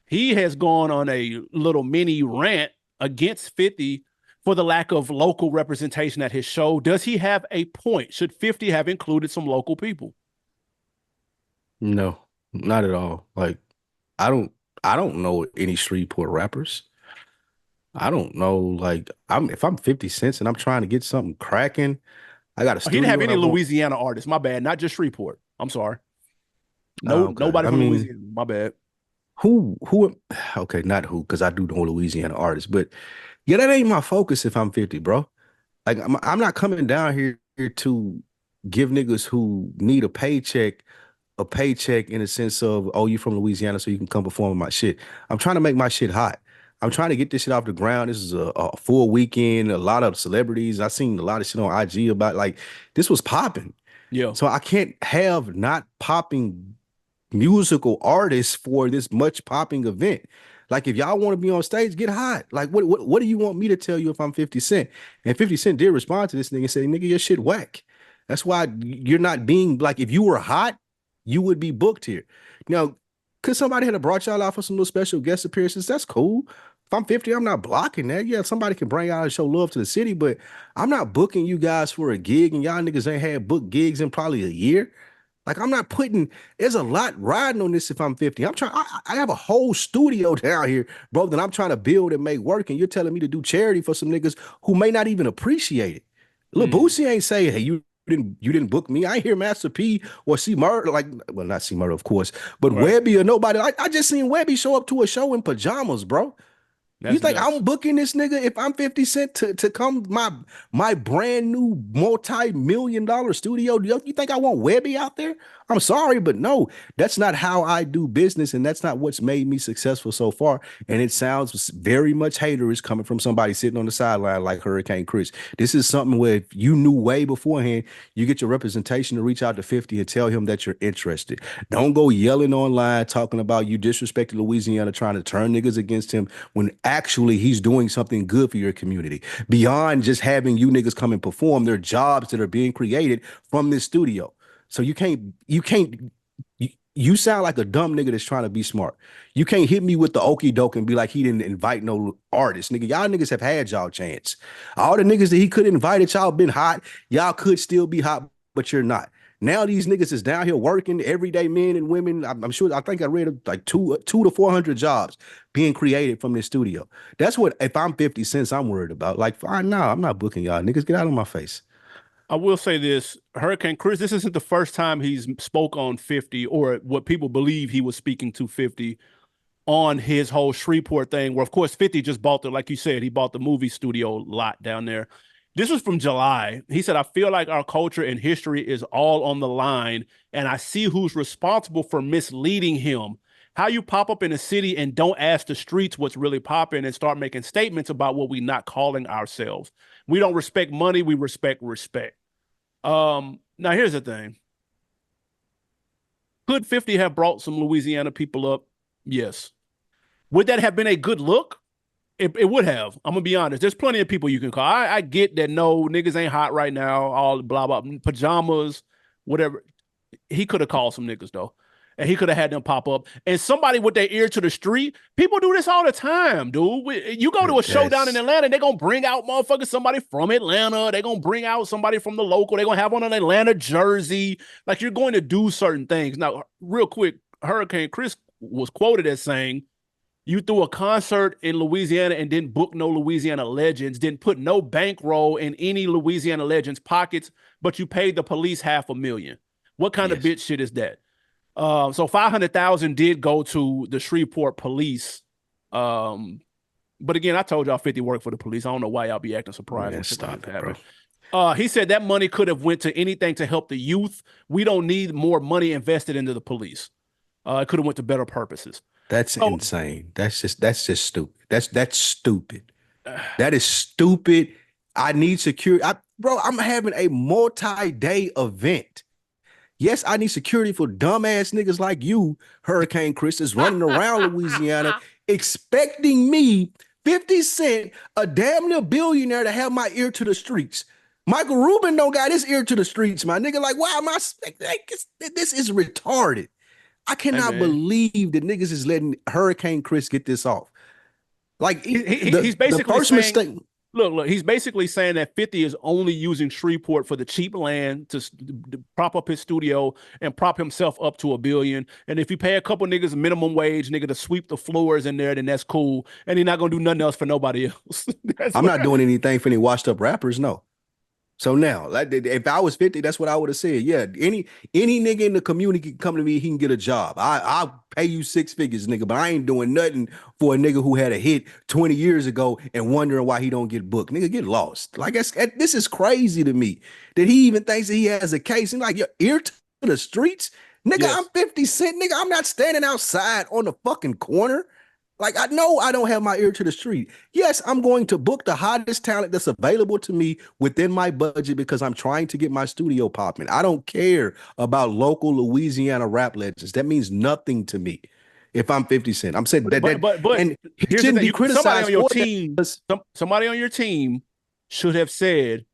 he has gone on a little mini rant against 50 for the lack of local representation at his show. Does he have a point? Should 50 have included some local people? No, not at all. Like I don't I don't know any Shreveport rappers. I don't know. Like if I'm 50 cents and I'm trying to get something cracking, I got a He didn't have studio and any I want Louisiana artists. My bad. Not just Shreveport. I'm sorry. No, okay. nobody I from mean, Louisiana. My bad. who okay, not who, because I do know Louisiana artists, but yeah, that ain't my focus if I'm 50, bro. Like I'm not coming down here to give niggas who need a paycheck in the sense of, oh, you from Louisiana, so you can come perform my shit. I'm trying to make my shit hot. I'm trying to get this shit off the ground. This is a full weekend, a lot of celebrities. I seen a lot of shit on IG about like this was popping. Yeah. So I can't have not popping musical artists for this much popping event. Like if y'all want to be on stage, get hot. Like what do you want me to tell you if I'm 50 Cent? And 50 Cent did respond to this nigga and say, nigga, your shit whack. That's why you're not being like if you were hot, you would be booked here. Now, could somebody have brought y'all out for some little special guest appearances? That's cool. If I'm 50, I'm not blocking that. Yeah, somebody can bring out and show love to the city, but I'm not booking you guys for a gig, and y'all niggas ain't had booked gigs in probably a year. Like I'm not putting. There's a lot riding on this. If I'm 50, I'm trying. I have a whole studio down here, bro, that I'm trying to build and make work, and you're telling me to do charity for some niggas who may not even appreciate it. Lil Mm, Boosie ain't saying, "Hey, you didn't book me." I ain't hear Master P or C Murder, like, well, not C Murder, of course, but right. Webby or nobody. I just seen Webby show up to a show in pajamas, bro. You That's think nuts. I'm booking this nigga if I'm 50 Cent to come my brand new multi-million-dollar studio? You think I want Webby out there? I'm sorry, but no, that's not how I do business, and that's not what's made me successful so far. And it sounds very much haterish coming from somebody sitting on the sideline like Hurricane Chris. This is something where if you knew way beforehand, you get your representation to reach out to 50 and tell him that you're interested. Don't go yelling online talking about you disrespecting Louisiana, trying to turn niggas against him when actually he's doing something good for your community. Beyond just having you niggas come and perform, there are jobs that are being created from this studio. So you sound like a dumb nigga that's trying to be smart. You can't hit me with the okey doke and be like he didn't invite no artist. Nigga, y'all niggas have had y'all chance. All the niggas that he could invite at y'all been hot. Y'all could still be hot, but you're not. Now these niggas is down here working, everyday men and women. I'm sure. I think I read like two to 400 jobs being created from this studio. That's what. If I'm 50 cents, I'm worried about. Like, fine, nah, I'm not booking y'all niggas. Get out of my face. I will say this, Hurricane Chris, this isn't the first time he's spoke on 50 or what people believe he was speaking to 50 on his whole Shreveport thing, where of course 50 just bought the, like you said, he bought the movie studio lot down there. This was from July. He said, I feel like our culture and history is all on the line, and I see who's responsible for misleading him. How you pop up in a city and don't ask the streets what's really popping and start making statements about what we're not calling ourselves. We don't respect money, we respect respect. Now here's the thing. Could 50 have brought some Louisiana people up? Yes. Would that have been a good look? It would have. I'm gonna be honest. There's plenty of people you can call. I get that no niggas ain't hot right now, all blah blah pajamas, whatever. He could have called some niggas though. And he could have had them pop up. And somebody with their ear to the street, people do this all the time, dude. You go to a show down in That's Atlanta, they're gonna bring out motherfuckers, somebody from Atlanta. They're gonna bring out somebody from the local. They're gonna have on an Atlanta jersey. Like you're going to do certain things. Now, real quick, Hurricane Chris was quoted as saying, you threw a concert in Louisiana and didn't book no Louisiana legends, didn't put no bankroll in any Louisiana legends' pockets, but you paid the police $500,000. What kind of yes. bitch shit is that? So 500,000 did go to the Shreveport police. But again, I told y'all 50 worked for the police. I don't know why y'all be acting surprised Man, when shit like stop this it, bro. happen. He said that money could have went to anything to help the youth. We don't need more money invested into the police. It could have went to better purposes. That's So insane. That's just stupid. That's stupid. That is stupid. I need security. Bro, I'm having a multi-day event. Yes, I need security for dumbass niggas like you, Hurricane Chris, is running around Louisiana expecting me, 50 Cent, a damn near billionaire, to have my ear to the streets. Michael Rubin don't got his ear to the streets, my nigga. Like, why am I? Like, this is retarded. I hey cannot man, believe that niggas is letting Hurricane Chris get this off. Like he's the basically first saying, mistake. look, he's basically saying that 50 is only using Shreveport for the cheap land to prop up his studio and prop himself up to $1 billion. And if you pay a couple niggas minimum wage, nigga, to sweep the floors in there, then that's cool. And he's not gonna do nothing else for nobody else. That's I'm what not doing anything for any washed up rappers. No. So now, like, if I was 50, that's what I would have said. Yeah, any nigga in the community can come to me, he can get a job. I'll pay you six figures, nigga, but I ain't doing nothing for a nigga who had a hit 20 years ago and wondering why he don't get booked. Nigga, get lost. Like, this is crazy to me that he even thinks that he has a case. And like, your ear to the streets? Nigga, I'm yes. 50 Cent. Nigga, I'm not standing outside on the fucking corner. Like, I know I don't have my ear to the street. Yes, I'm going to book the hottest talent that's available to me within my budget because I'm trying to get my studio popping. I don't care about local Louisiana rap legends. That means nothing to me. If I'm 50 Cent, I'm saying But and he here's the shouldn't thing: be somebody criticized on your for that team, because somebody on your team should have said,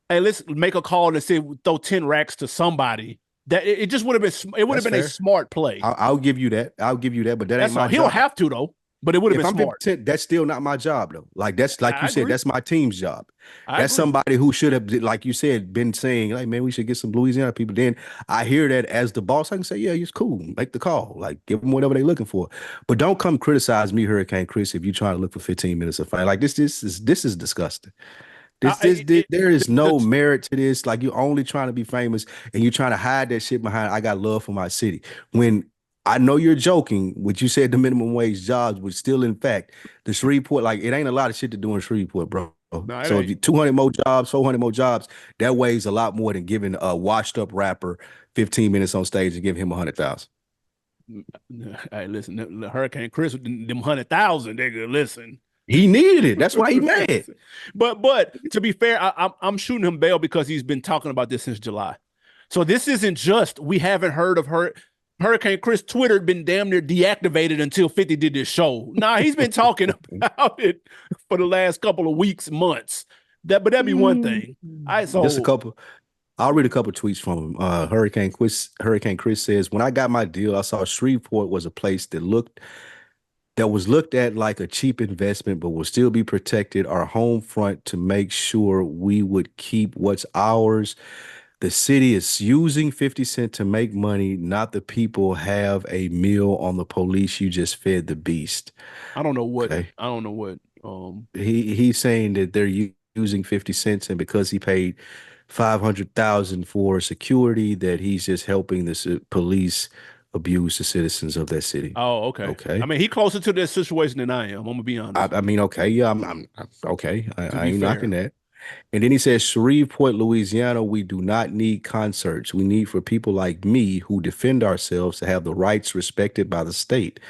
"Hey, let's make a call and say throw 10 racks to somebody." That it just would have been. It would have that's been a fair. smart play. I'll give you that. I'll give you that, but that ain't That's all. my He don't job. have to though. But it would have been If I'm smart. 50 Cent, that's still not my job though. Like that's like you I said, agree. that's my team's job. I That's agree. somebody who should have, like you said, been saying, like, man, we should get some Louisiana people. Then I hear that as the boss, I can say, yeah, it's cool. Make the call. Like, give them whatever they're looking for. But don't come criticize me, Hurricane Chris, if you're trying to look for 15 minutes of fame. Like this is disgusting. There is no merit to this. Like you're only trying to be famous and you're trying to hide that shit behind I got love for my city. When I know you're joking, what you said the minimum wage jobs, but still in fact, the Shreveport, like it ain't a lot of shit to do in Shreveport, bro. No, it So if ain't. you 200 more jobs, 400 more jobs, that weighs a lot more than giving a washed up rapper 15 minutes on stage and giving him 100,000. Hey, listen, the Hurricane Chris, them 100,000, nigga, listen. He needed it. That's why he mad. But to be fair, I'm shooting him bail because he's been talking about this since July. So this isn't just we haven't heard of Hurricane Chris Twitter been damn near deactivated until 50 did this show. Nah, he's been talking about it for the last couple of weeks, months. That'd be one thing. Just a couple. I'll read a couple tweets from him. Hurricane Chris says, when I got my deal, I saw Shreveport was a place that was looked at like a cheap investment, but will still be protected. Our home front to make sure we would keep what's ours. The city is using 50 Cent to make money, not the people have a meal on the police. You just fed the beast. I don't know what. Okay. I don't know what. He's saying that they're using 50 cents, and because he paid 500,000 for security, that he's just helping the police abuse the citizens of that city. Oh, okay. Okay. I mean, he closer to this situation than I am. I'm gonna be honest. I mean, okay, yeah, I'm okay. I ain't fair. knocking that. And then he says, Shreveport, Louisiana, we do not need concerts. We need for people like me who defend ourselves to have the rights respected by the state.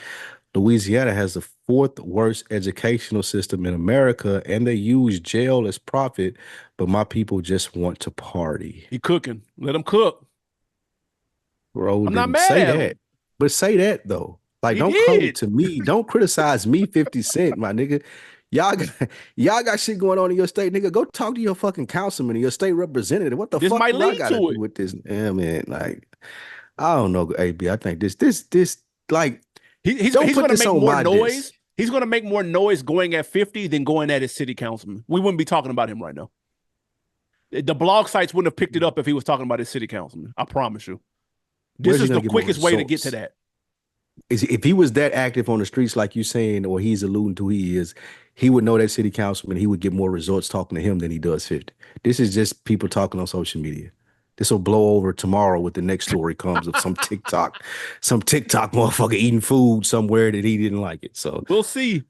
Louisiana has the fourth worst educational system in America, and they use jail as profit, but my people just want to party. He cooking. Let him cook. Bro, I'm not didn't mad say at that. him. But say that though. Like, He don't come did. to me. Don't criticize me, 50 Cent, my nigga. Y'all got, y'all got shit going on in your state, nigga. Go talk to your fucking councilman and your state representative. What the This fuck might do I lead gotta to do it. with this? Yeah, man. Like, I don't know, AB. I think this, like, He's don't put going to this make on more my noise. disc. He's going to make more noise going at 50 than going at his city councilman. We wouldn't be talking about him right now. The blog sites wouldn't have picked it up if he was talking about his city councilman. I promise you. This Where's he is the gonna get more quickest way to get to results? that. If he was that active on the streets, like you saying, or he's alluding to he is, he would know that city councilman. He would get more results talking to him than he does 50. This is just people talking on social media. This will blow over tomorrow with the next story comes of some TikTok motherfucker eating food somewhere that he didn't like it. So We'll see.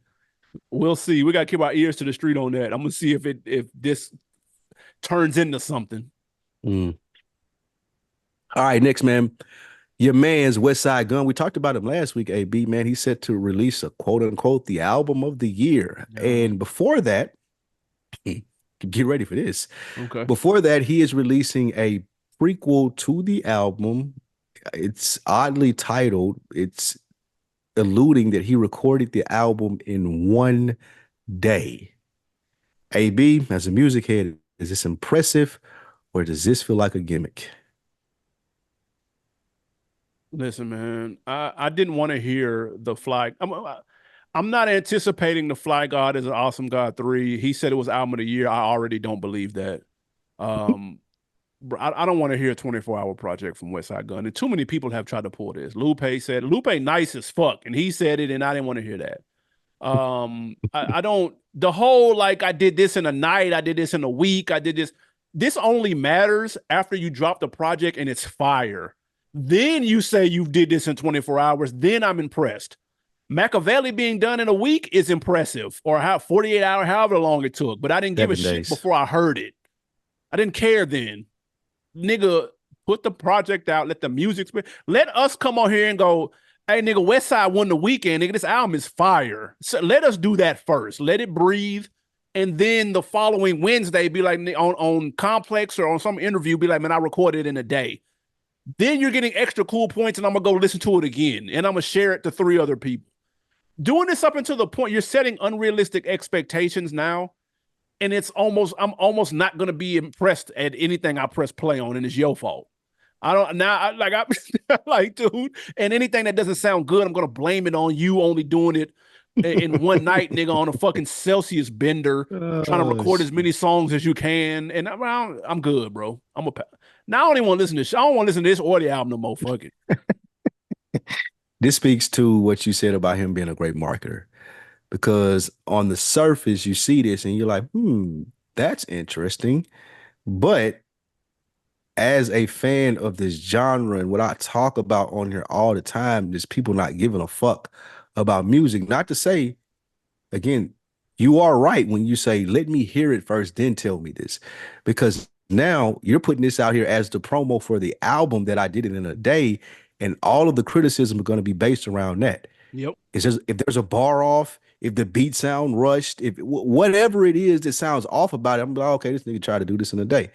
We'll see. We got to keep our ears to the street on that. I'm gonna see if this turns into something. All right, next man. Your man's West Side Gun. We talked about him last week, AB, man. He's set to release a quote unquote the album of the year. And before that, get ready for this. Okay. Before that, he is releasing a prequel to the album. It's oddly titled. It's alluding that he recorded the album in one day. AB, as a music head, is this impressive or does this feel like a gimmick? Listen, man, I didn't want to hear the Fly. I'm not anticipating the Fly God is an Awesome God 3. He said it was album of the year. I already don't believe that. I don't want to hear a 24-hour project from West Side Gun. And too many people have tried to pull this. Lupe said, Lupe nice as fuck. And he said it, and I didn't want to hear that. I don't, the whole, like, I did this in a night, I did this in a week, I did this. This only matters after you drop the project and it's fire. Then you say you did this in 24 hours. Then I'm impressed. Machiavelli being done in a week is impressive, or 48 hours, however long it took. But I didn't give a shit before I heard it. I didn't care then. Nigga, put the project out. Let the music spin. Let us come on here and go, hey, nigga, West Side won the weekend. Nigga, this album is fire. So let us do that first. Let it breathe. And then the following Wednesday, be like on Complex or on some interview, be like, man, I recorded in a day. Then you're getting extra cool points, and I'm going to go listen to it again. And I'm going to share it to 3 other people. Doing this up until the point you're setting unrealistic expectations now. And I'm almost not going to be impressed at anything I press play on, and it's your fault. I'm like, dude, and anything that doesn't sound good, I'm going to blame it on you only doing it in one night, nigga, on a fucking Celsius bender, trying to Oh, record as shit. many songs as you can. And I'm good, bro. Now I don't even want to listen to this. I don't want to listen to this or the album no more. Fuck it. This speaks to what you said about him being a great marketer. Because on the surface, you see this and you're like, that's interesting. But as a fan of this genre and what I talk about on here all the time, is people not giving a fuck about music. Not to say, again, you are right when you say, let me hear it first, then tell me this. Because now you're putting this out here as the promo for the album that I did it in a day. And all of the criticism are going to be based around that. Yep. It's just if there's a bar off, if the beat sound rushed, if whatever it is that sounds off about it, I'm like, okay, this nigga tried to do this in a day.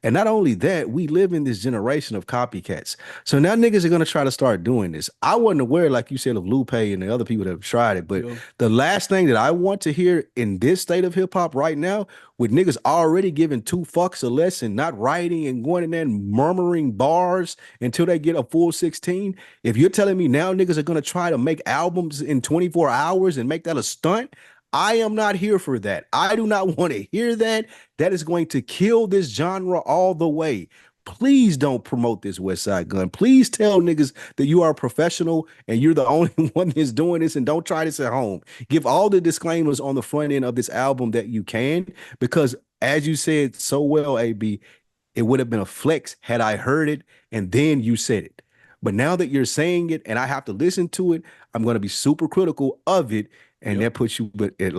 And not only that, we live in this generation of copycats. So now niggas are gonna try to start doing this. I wasn't aware, like you said, of Lupe and the other people that have tried it. But Yeah. the last thing that I want to hear in this state of hip hop right now, with niggas already giving two fucks a lesson, not writing and going in there and murmuring bars until they get a full 16. If you're telling me now niggas are gonna try to make albums in 24 hours and make that a stunt, I am not here for that. I do not want to hear that. That is going to kill this genre all the way. Please don't promote this West Side Gun. Please tell niggas that you are a professional and you're the only one that's doing this, and don't try this at home. Give all the disclaimers on the front end of this album that you can, because as you said so well, AB, it would have been a flex had I heard it and then you said it. But now that you're saying it and I have to listen to it, I'm going to be super critical of it. And Yep. that puts you, but it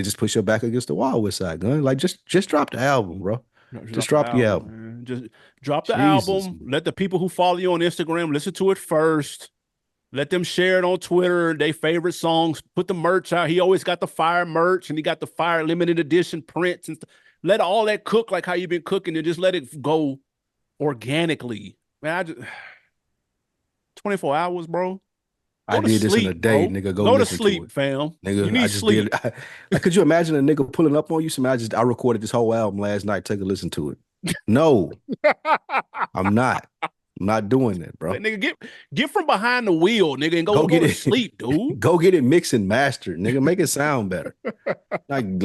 just puts your back against the wall with Side Gun. Like just drop the album, bro. Just Just drop the drop the album, album. man. Just drop the Jesus, album. man. Let the people who follow you on Instagram listen to it first. Let them share it on Twitter, their favorite songs. Put the merch out. He always got the fire merch and he got the fire limited edition prints and let all that cook like how you've been cooking, and just let it go organically. Man, 24 hours, bro. I Go to did this in a sleep, day, bro. nigga. Go Go to listen to sleep, it. fam. You Nigga, I need just did sleep. it. Like, could you imagine a nigga pulling up on you? I recorded this whole album last night. Take a listen to it. No, I'm not. I'm not doing that, bro. Like, nigga, get from behind the wheel, nigga, and Go go get to it. sleep, dude. Go get it mixed and mastered, nigga. Make it sound better. Like,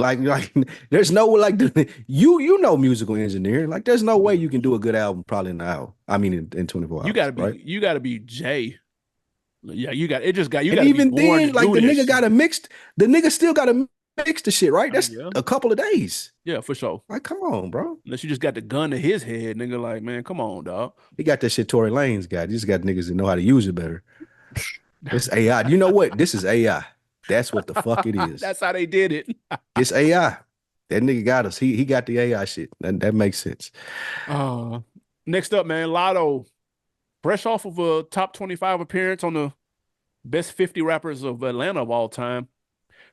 there's no like you know musical engineering. Like, there's no way Yeah. you can do a good album probably in an hour. I mean, in 24 You hours, gotta right? be Jay. Yeah, you And gotta be even born to then, like do this shit. the nigga still gotta mix the shit, right? That's Yeah. a couple of days. Yeah, for sure. Like, come on, bro. Unless you just got the gun to his head, nigga, like, man, come on, dog. He got that shit Tory Lanez got. He just got niggas that know how to use it better. It's AI. You know what? This is AI. That's what the fuck it is. That's how they did it. It's AI. That nigga got us. He got the AI shit. That makes sense. Uh, Next up, man, Latto, fresh off of a top 25 appearance on the best 50 rappers of Atlanta of all time.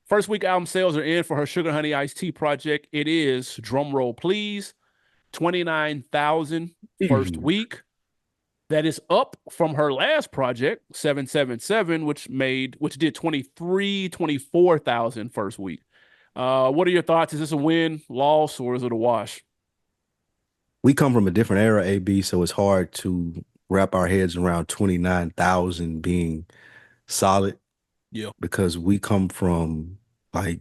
First week album sales are in for her Sugar Honey Iced Tea project. It is, drum roll please, 29,000 first Ew. week. That is up from her last project, 777, which did 24,000 first week. What are your thoughts? Is this a win, loss, or is it a wash? We come from a different era, AB, so it's hard to wrap our heads around 29,000 being solid Yeah. because we come from like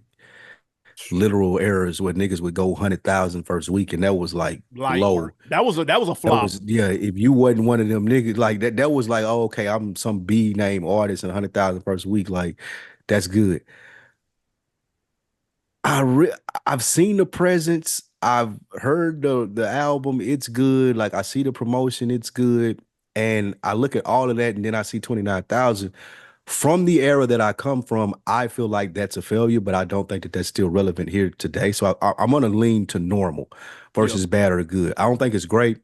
literal eras where niggas would go 100,000 first week, and that was like Light low. work. That was a That flop. was, yeah, if you wasn't one of them niggas like that was like, oh, okay, I'm some B name artist and 100,000 first week. Like, that's good. I re I've seen the presence. I've heard the album. It's good. Like, I see the promotion. It's good. And I look at all of that, and then I see 29,000. From the era that I come from, I feel like that's a failure, but I don't think that that's still relevant here today. So I'm going to lean to normal Yeah. versus bad or good. I don't think it's great.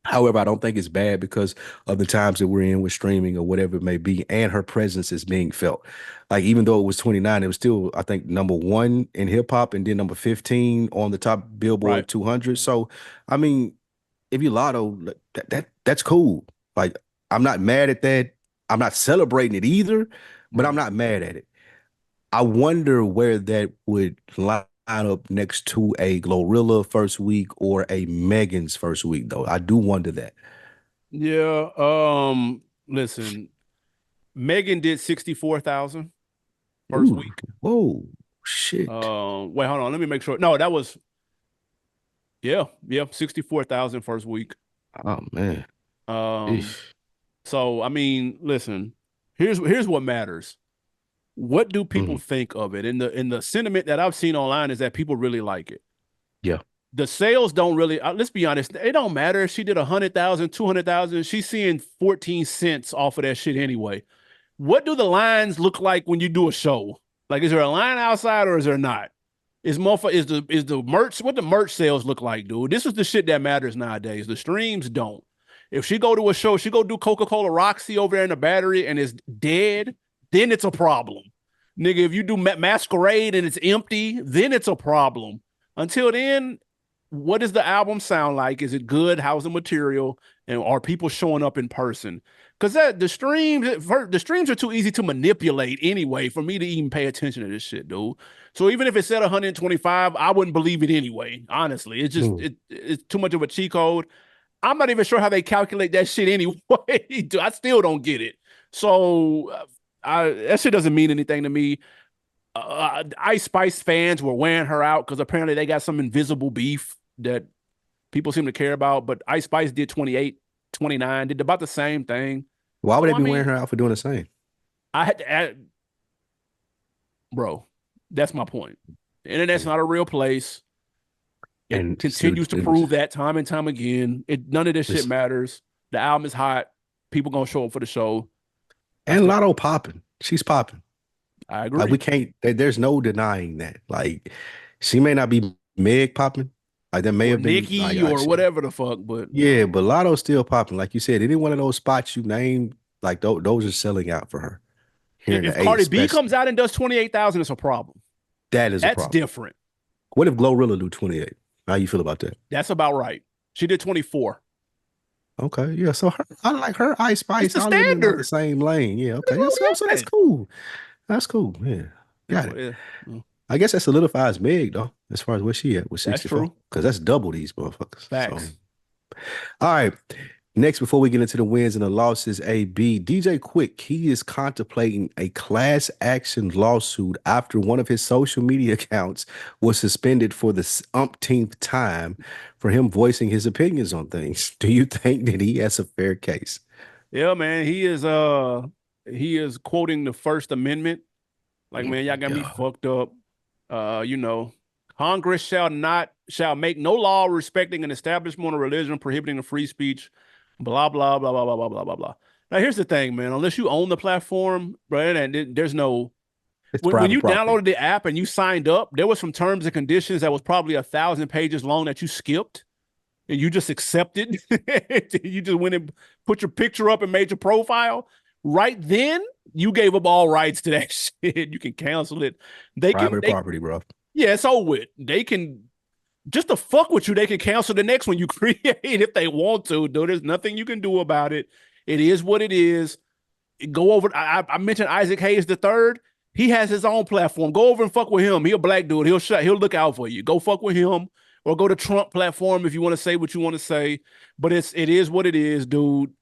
However, I don't think it's bad because of the times that we're in with streaming or whatever it may be, and her presence is being felt. Like, even though it was 29, it was still, I think, number one in hip hop and then number 15 on the top Right. Billboard 200. So, I mean, if you lotto, that's cool. Like, I'm not mad at that. I'm not celebrating it either, but I'm Right. not mad at it. I wonder where that would line up next to a Glorilla first week or a Megan's first week, though. I do wonder that. Yeah. Listen, Megan did 64,000. first Ooh, week. whoa, shit. Wait, hold on. Let me make sure. No, that was yeah, 64,000 first week. Oh man. Um, Eesh. so I mean, listen, here's what matters. What do people Mhm. think of it? And the sentiment that I've seen online is that people really like it. Yeah. The sales don't really, let's be honest, it don't matter if she did 100,000, 200,000. She's seeing 14 cents off of that shit anyway. What do the lines look like when you do a show? Like, is there a line outside or is there not? Is the merch, what the merch sales look like, dude? This is the shit that matters nowadays. The streams don't. If she go to a show, she go do Coca-Cola Roxy over there in the Battery and it's dead, then it's a problem. Nigga, if you do Masquerade and it's empty, then it's a problem. Until then, what does the album sound like? Is it good? How's the material? And are people showing up in person? Because the streams are too easy to manipulate anyway for me to even pay attention to this shit, dude. So even if it said 125, I wouldn't believe it anyway. Honestly, it's just Mm. it's too much of a cheat code. I'm not even sure how they calculate that shit anyway. I still don't get it. So that shit doesn't mean anything to me. Ice Spice fans were wearing her out because apparently they got some invisible beef that people seem to care about. But Ice Spice did 28, 29, did about the same thing. Why would So they I be wearing mean, her out for doing the same? I had to bro, that's my point. The internet's Mm. not a real place. It And continues to prove that time and time again. None of this shit listen, matters. The album is hot. People gonna show up for the show. I and still, Lotto popping. She's popping. I Like we agree. can't. There's no denying that. Like she may not be Meg popping. Like there may Or have been Nikki or whatever the fuck, but yeah, but Lotto's still popping. Like you said, any one of those spots you named, like those are selling out for her here in if the A, Cardi B comes especially. out and does 28,000, it's a problem. That is a That's problem. different. What if Glorilla do 28? How you feel about that? That's about right. She did 24. Okay, yeah. So I like her Ice It's Spice, the all of them in like the standard. same lane. Yeah, What is okay. Yeah, wrong so with that's that? cool. That's cool. Yeah. It's Got what it. it is. I guess that solidifies Meg though, as far as where she at with That's 64. true. Because that's double these motherfuckers. So Facts. all right. Next, before we get into the wins and the losses, AB, DJ Quick, he is contemplating a class action lawsuit after one of his social media accounts was suspended for the umpteenth time for him voicing his opinions on things. Do you think that he has a fair case? Yeah, man. He is quoting the First Amendment. Like, man, y'all got me Yeah. fucked up. You know, Congress shall make no law respecting an establishment or religion prohibiting the free speech. Blah blah blah blah blah blah blah blah blah. Now, here's the thing, man. Unless you own the platform, right, and there's no It's when private you property. downloaded the app and you signed up, there was some terms and conditions that was probably 1,000 pages long that you skipped and you just accepted. You just went and put your picture up and made your profile. Right then, you gave up all rights to that shit. You can cancel it. They can Private they property, bro. Yeah, it's over with. They can just to fuck with you, they can cancel the next one you create if they want to, dude. There's nothing you can do about it. It is what it is. Go over. I mentioned Isaac Hayes the third. He has his own platform. Go over and fuck with him. He a black dude. He'll look out for you. Go fuck with him or go to Trump platform if you want to say what you want to say. But it is what it is, dude.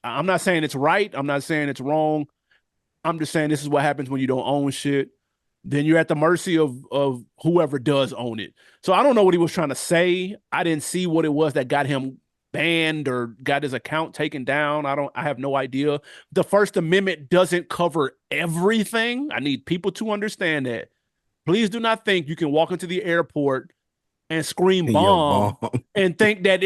I'm not saying it's right. I'm not saying it's wrong. I'm just saying this is what happens when you don't own shit. Then you're at the mercy of whoever does own it. So I don't know what he was trying to say. I didn't see what it was that got him banned or got his account taken down. I have no idea. The First Amendment doesn't cover everything. I need people to understand that. Please do not think you can walk into the airport and scream Yeah, bomb. bomb and think that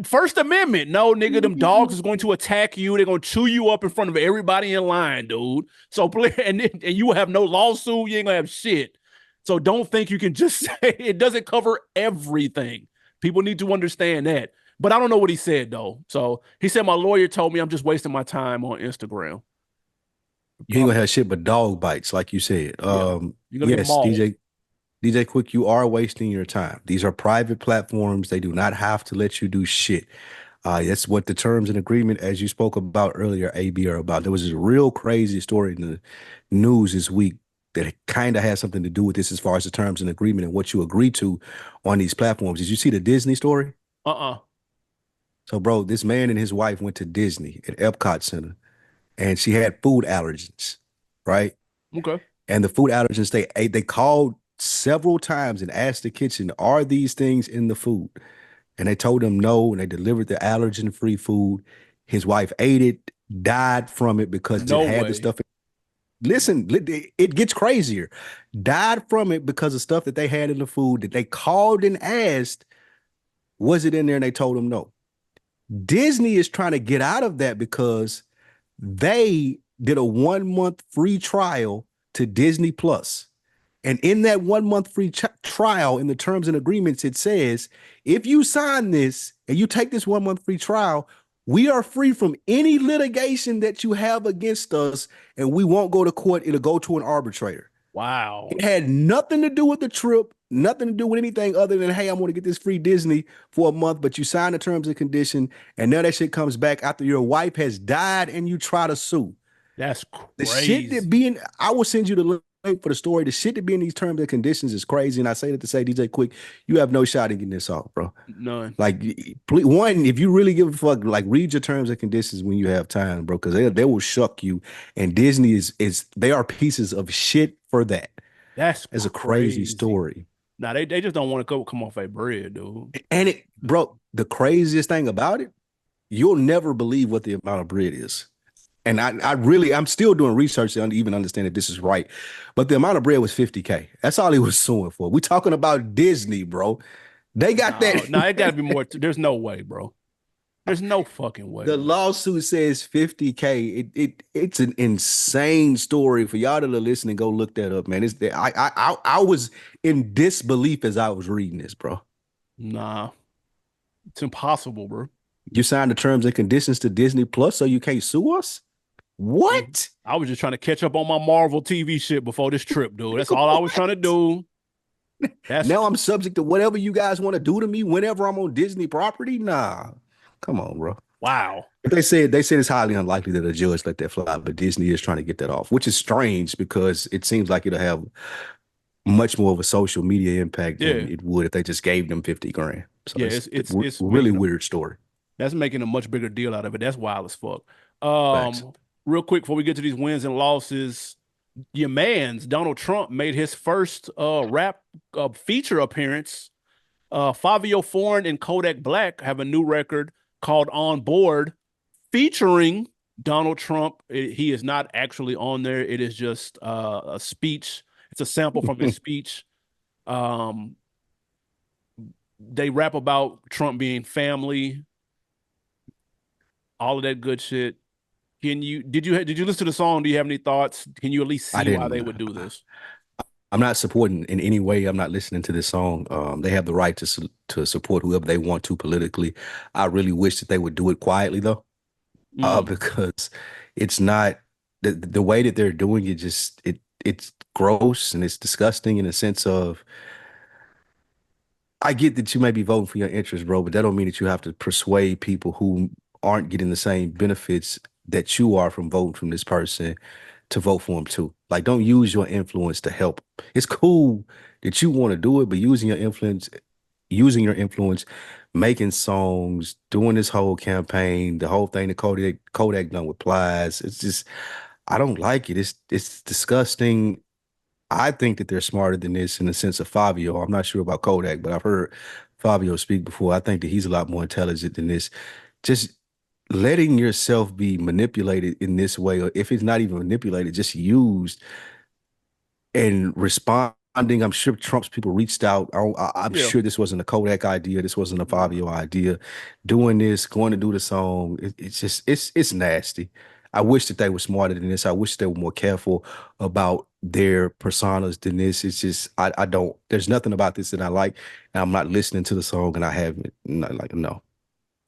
First Amendment. No, nigga, them dogs is going to attack you. They're going to chew you up in front of everybody in line, dude. So and you have no lawsuit. You ain't gonna have shit. So don't think you can just say it doesn't cover everything. People need to understand that. But I don't know what he said though. So he said my lawyer told me I'm just wasting my time on Instagram. You ain't I'm gonna have shit but dog bites, like you said. Yeah. You're gonna get Yes, mauled. DJ Quick, you are wasting your time. These are private platforms. They do not have to let you do shit. That's what the terms and agreement, as you spoke about earlier, AB are about. There was a real crazy story in the news this week that kind of has something to do with this as far as the terms and agreement and what you agree to on these platforms. Did you see the Disney story? Uh-uh. So, bro, this man and his wife went to Disney at Epcot Center and she had food allergens, right? Okay. And the food allergens, they called several times and asked the kitchen, are these things in the food? And they told him no, and they delivered the allergen-free food. His wife ate it, died from it because it No had the way. stuff. Listen, it gets crazier. Died from it because of stuff that they had in the food that they called and asked, was it in there? And they told him no. Disney is trying to get out of that because they did a 1 month free trial to Disney Plus. And in that 1 month free trial, in the terms and agreements, it says if you sign this and you take this 1 month free trial, we are free from any litigation that you have against us, and we won't go to court. It'll go to an arbitrator. Wow. It had nothing to do with the trip, nothing to do with anything other than, hey, I'm going to get this free Disney for a month, but you sign the terms and condition, and now that shit comes back after your wife has died and you try to sue. That's The shit that crazy. being, I will send you the link for the story. The shit that be in these terms and conditions is crazy. And I say that to say, DJ Quick, you have no shot in getting this off, bro. None. Like, please, one, if you really give a fuck, like read your terms and conditions when you have time, bro, because they will shuck you. And Disney is they are pieces of shit for that. That's It's a crazy crazy. story. Nah, they just don't want to come off their bread, dude. And it, bro, the craziest thing about it, you'll never believe what the amount of bread is. And I'm still doing research to even understand if this is right. But the amount of bread was 50K. That's all he was suing for. We talking about Disney, bro. They got No, that. no, it got to be more. There's no way, bro. There's no fucking way, The bro. lawsuit says 50K. It's an insane story for y'all that are listening. Go look that up, man. I was in disbelief as I was reading this, bro. Nah, it's impossible, bro. You signed the terms and conditions to Disney Plus, so you can't sue us? What? I was just trying to catch up on my Marvel TV shit before this trip, dude. That's all I was trying to do. That's Now I'm subject to whatever you guys want to do to me whenever I'm on Disney property? Nah. Come on, bro. wow. But they said it's highly unlikely that a judge let that fly, but Disney is trying to get that off, which is strange because it seems like it'll have much more of a social media impact than Yeah, it would if they just gave them 50 grand. So yeah. it's It's really making weird story. that's making a much bigger deal out of it. That's wild as fuck. Facts. Real quick before we get to these wins and losses, your man's Donald Trump made his first rap feature appearance. Fabio Foreign and Kodak Black have a new record called On Board featuring Donald Trump. He is not actually on there. It is just a speech. It's a sample from his speech. Um, they rap about Trump being family, all of that good shit. Did you listen to the song? Do you have any thoughts? Can you at least I see why didn't. they would do this? I'm not supporting in any way. I'm not listening to this song. They have the right to support whoever they want to politically. I really wish that they would do it quietly though, Mm, because it's not the way that they're doing it. Just it's gross and it's disgusting in a sense of. I get that you may be voting for your interests, bro, but that don't mean that you have to persuade people who aren't getting the same benefits that you are from voting from this person to vote for him too. Like, don't use your influence to help. It's cool that you want to do it, but using your influence, making songs, doing this whole campaign, the whole thing that Kodak done with Plies. It's just, I don't like it. It's disgusting. I think that they're smarter than this in the sense of Fabio. I'm not sure about Kodak, but I've heard Fabio speak before. I think that he's a lot more intelligent than this. Just letting yourself be manipulated in this way, or if it's not even manipulated, just used and responding. I'm sure Trump's people reached out. I'm yeah. sure this wasn't a Kodak idea. This wasn't a Nah. Fabio idea. Doing this, going to do the song, it's just it's nasty. I wish that they were smarter than this. I wish they were more careful about their personas than this. It's just I don't. There's nothing about this that I like, and I'm not listening to the song, and I haven't. Not like no.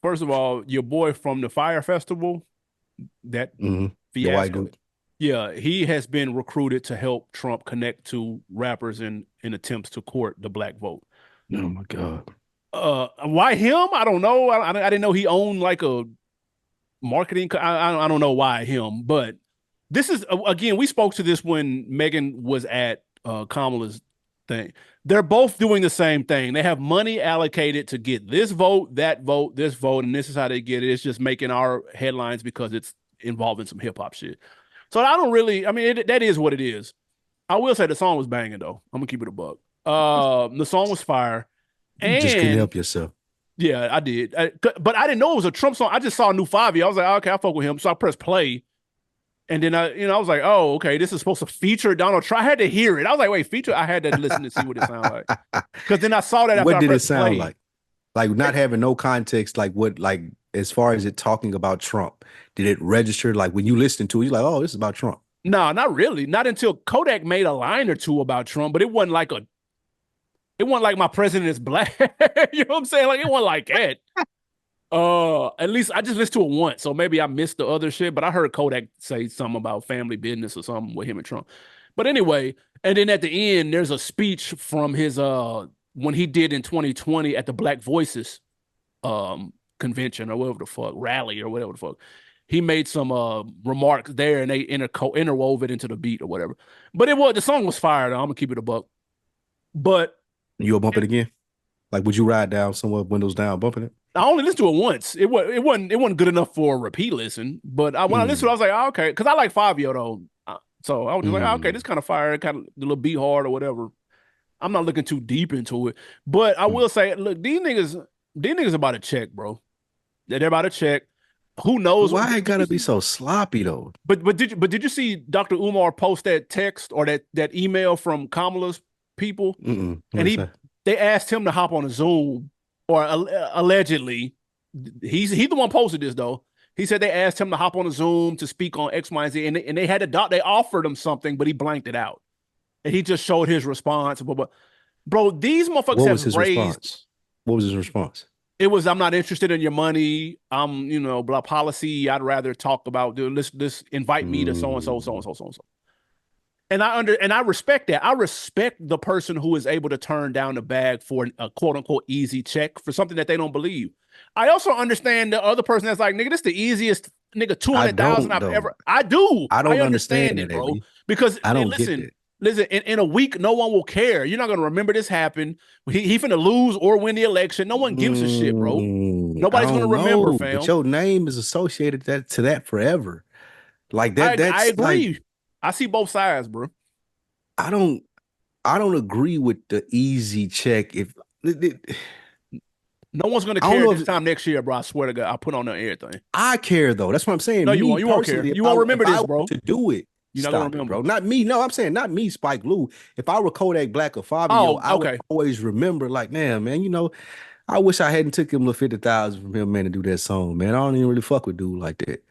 First of all, your boy from the Fire Festival, that The white fiasco. dude. Yeah, he has been recruited to help Trump connect to rappers in attempts to court the black vote. Oh my God. Why him? I don't know. I didn't know he owned like a marketing. I don't know why him, but this is again. We spoke to this when Megan was at Kamala's thing. They're both doing the same thing. They have money allocated to get this vote, that vote, this vote, and this is how they get it. It's just making our headlines because it's involving some hip hop shit. So I don't really. I mean, that is what it is. I will say the song was banging though. I'm gonna keep it a buck. The song was fire, You just couldn't and help yourself. yeah, I did. But I didn't know it was a Trump song. I just saw a new 5 year. I was like, okay, I fuck with him. So I pressed play, and then I was like, oh, okay, this is supposed to feature Donald Trump. I had to hear it. I was like, wait, feature? I had to listen to see what it sounded like. Because then I saw that after What I did it pressed sound play. like? Like not having no context, like what, like as far as it talking about Trump, did it register? Like when you listen to it, you're like, oh, this is about Trump. No, not really. Not until Kodak made a line or two about Trump, but it wasn't like my president is black. You know what I'm saying? Like it wasn't like that. At least I just listened to it once, so maybe I missed the other shit. But I heard Kodak say something about family business or something with him and Trump. But anyway, and then at the end, there's a speech from his when he did in 2020 at the Black Voices convention or whatever the fuck rally or whatever the fuck. He made some remarks there, and they interwove it into the beat or whatever. But the song was fire. Though. I'm gonna keep it a buck. But You'll bump it again? Like would you ride down somewhere, windows down, bumping it? I only listened to it once. It wasn't good enough for a repeat listen. But when I listened to it, I Mm, was like, oh, okay, because I like Fabio though. So I was just like, oh, okay, mm, this kind of fire, kind of a little beat hard or whatever. I'm not looking too deep into it, but I mm. will say, look, these niggas about to check, bro. They're about to check. Who knows? Why it Did you gotta be see? so sloppy though? But did you see Dr. Umar post that text or that email from Kamala's people? What And is that? they asked him to hop on a Zoom, or allegedly, he's the one posted this though. He said they asked him to hop on a Zoom to speak on X, Y, and Z, and they had they offered him something, but he blanked it out, and he just showed his response. But bro, these motherfuckers What was have his raised. response? What was his response? It was, I'm not interested in your money. Blah policy. I'd rather talk about this. Invite me to so and so, so and Mm, so, so and so. And I respect that. I respect the person who is able to turn down the bag for a quote unquote easy check for something that they don't believe. I also understand the other person that's like, nigga, this the easiest nigga two I hundred thousand don't I've though. ever. I do. I I don't understand understand it, that, bro. AB. Because I don't get listen, that. listen. In a week, no one will care. You're not gonna remember this happened. He finna lose or win the election. No one gives a shit, bro. I Nobody's gonna don't remember, know, but fam. your name is associated to that forever. Like that. I That's like agree. I see both sides, bro. I don't. I don't agree with the easy check. If No one's gonna I don't care know this if time next year, bro. I swear to God, I put on there everything. I care though. That's what I'm No, saying. you Me won't. You won't care. personally, You won't remember if I this, were bro. to do it, You're not gonna stop it, remember. bro. Not me. No, I'm saying not me, Spike Lou. If I were Kodak Black or Fabio, Oh, I would okay. always remember, like, man, I wish I hadn't took him little 50,000 from him, man, to do that song, man. I don't even really fuck with dude like that.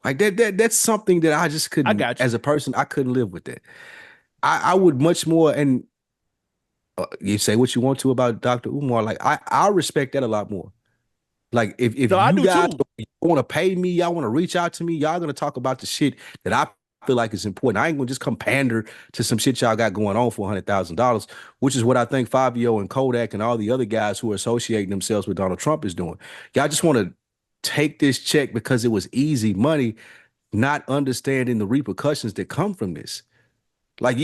Like that's something that I just I couldn't, got you. as a person, I couldn't live with that. I would much more, and you say what you want to about Dr. Umar, like I respect that a lot more. Like if No, I you do guys too. want to pay me, y'all want to reach out to me, y'all gonna talk about the shit that I feel like is important. I ain't gonna just come pander to some shit y'all got going on for $100,000, which is what I think Fabio and Kodak and all the other guys who are associating themselves with Donald Trump is doing. Y'all just want to take this check because it was easy money, not understanding the repercussions that come from this. Like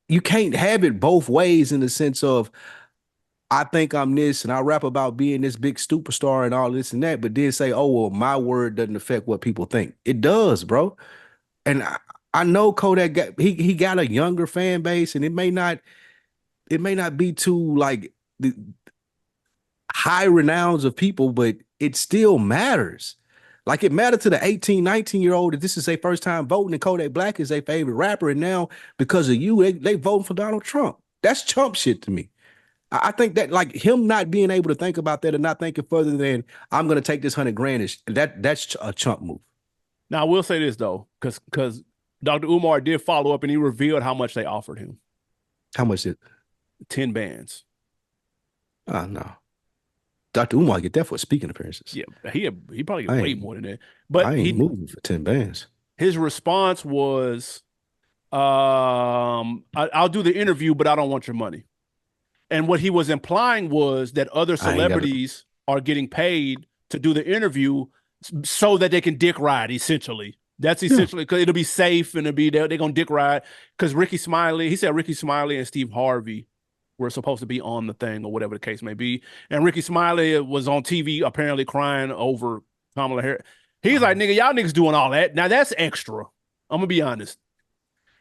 you can't have it both ways in the sense of I think I'm this and I rap about being this big superstar and all this and that, but then say, oh, well, my word doesn't affect what people think. It does, bro. And I know Kodak he got a younger fan base and it may not be too like the high renowns of people, but it still matters. Like it mattered to the 18, 19-year-old that this is their first time voting and Kodak Black is their favorite rapper. And now because of you, they voting for Donald Trump. That's chump shit to me. I think that like him not being able to think about that and not thinking further than I'm going to take this 100 grand is that's a chump move. Now I will say this though, because Dr. Umar did follow up and he revealed how much they offered him. How much is it? 10 bands. Oh no. Dr. Umar get that for speaking appearances. Yeah, he probably get I way ain't more than that. I But ain't moving for 10 bands. his response was, I'll do the interview, but I don't want your money. And what he was implying was that other I ain't got it. celebrities are getting paid to do the interview so that they can dick ride, essentially. That's Yeah. essentially because it'll be safe and it'll be they're gonna dick ride. Because he said Ricky Smiley and Steve Harvey were supposed to be on the thing or whatever the case may be. And Ricky Smiley was on TV apparently crying over Kamala Harris. He's like, Uh-huh. nigga, y'all niggas doing all that. Now that's extra. I'm gonna be honest.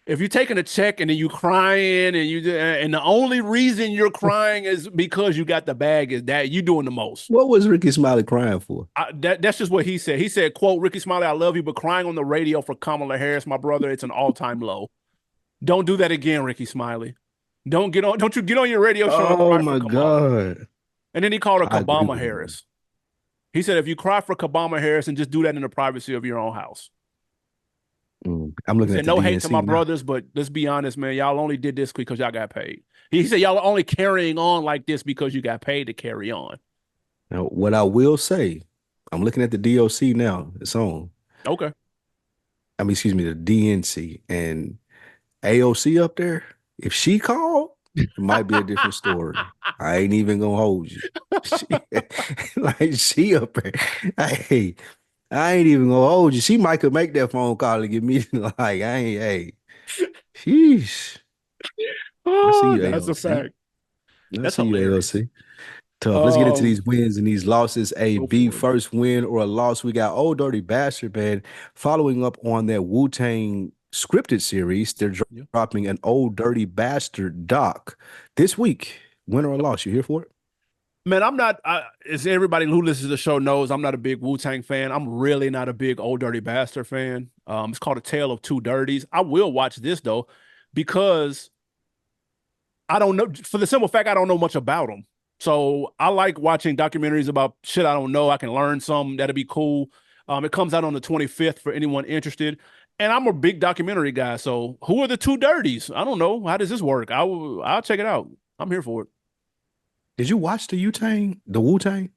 If you're taking a check and then you crying and the only reason you're crying is because you got the bag, is that you doing the most. What was Ricky Smiley crying for? That's just what he said. He said, "quote Ricky Smiley, I love you, but crying on the radio for Kamala Harris, my brother, it's an all-time low. Don't do that again, Ricky Smiley. Don't you get on your radio show and Oh cry for my Kamala." God. And then he called her I agree Kabama with you. Harris. He said, "If you cry for Kabama Harris, and just do that in the privacy of your own house." I'm He looking at said, the "No hate to my DNC now. brothers, but let's be honest, man. Y'all only did this because y'all got paid." He said, "Y'all are only carrying on like this because you got paid to carry on." Now, what I will say, I'm looking at the DOC now. It's on. Okay. I mean, excuse me, the DNC and AOC up there. If she called, it might be a different story. I ain't even gonna hold you. She, like she up there. Hey, I ain't even gonna hold you. She might could make that phone call and get me like I ain't. Hey, sheesh. I see Oh, you, that's a AOC. fact. I That's see you, hilarious. AOC. Tough. Let's get into Um, these wins and these losses. A go B for it. first win or a loss. We got Old Dirty Bastard, man. Following up on their Wu-Tang scripted series, they're Yeah. dropping an Old Dirty Bastard doc this week. Win or a loss? You here for it? Man, I'm not. As everybody who listens to the show knows, I'm not a big Wu Tang fan. I'm really not a big Old Dirty Bastard fan. It's called A Tale of Two Dirties. I will watch this though, because I don't know, for the simple fact I don't know much about them. So I like watching documentaries about shit I don't know. I can learn some. That'd be cool. It comes out on the 25th for anyone interested. And I'm a big documentary guy. So who are the two dirties? I don't know. How does this work? I'll check it out. I'm here for it. Did you watch the Wu-Tang? The Wu-Tang?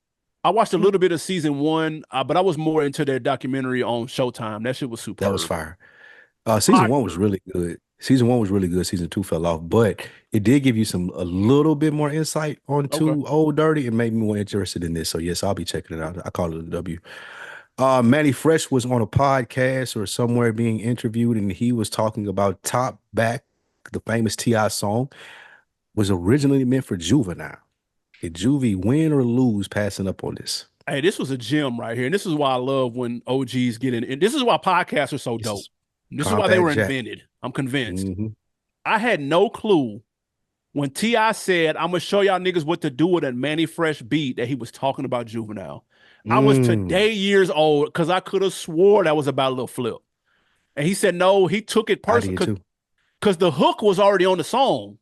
I watched a little bit of season one, but I was more into their documentary on Showtime. That shit was That was superb. fire. Season one was Fire. really good. Season one was really good. Season two fell off, but it did give you a little bit more insight Okay. onto Old Dirty and made me more interested in this. So yes, I'll be checking it out. I call it a W. Manny Fresh was on a podcast or somewhere being interviewed, and he was talking about Top Back, the famous T.I. song, was originally meant for Juvenile. Did Juvie win or lose passing up on this? Hey, this was a gem right here. And this is why I love when OGs get in. And this is why podcasts are so This dope. is This is why they Compact were Jack. invented. I'm convinced. Hmm. I had no clue when T.I. said, "I'm gonna show y'all niggas what to do with a Manny Fresh beat," that he was talking about Juvenile. I was Mm, today years old because I could have swore that was about Lil Flip. And he said no, he took it I personal did too. because the hook was already on the song.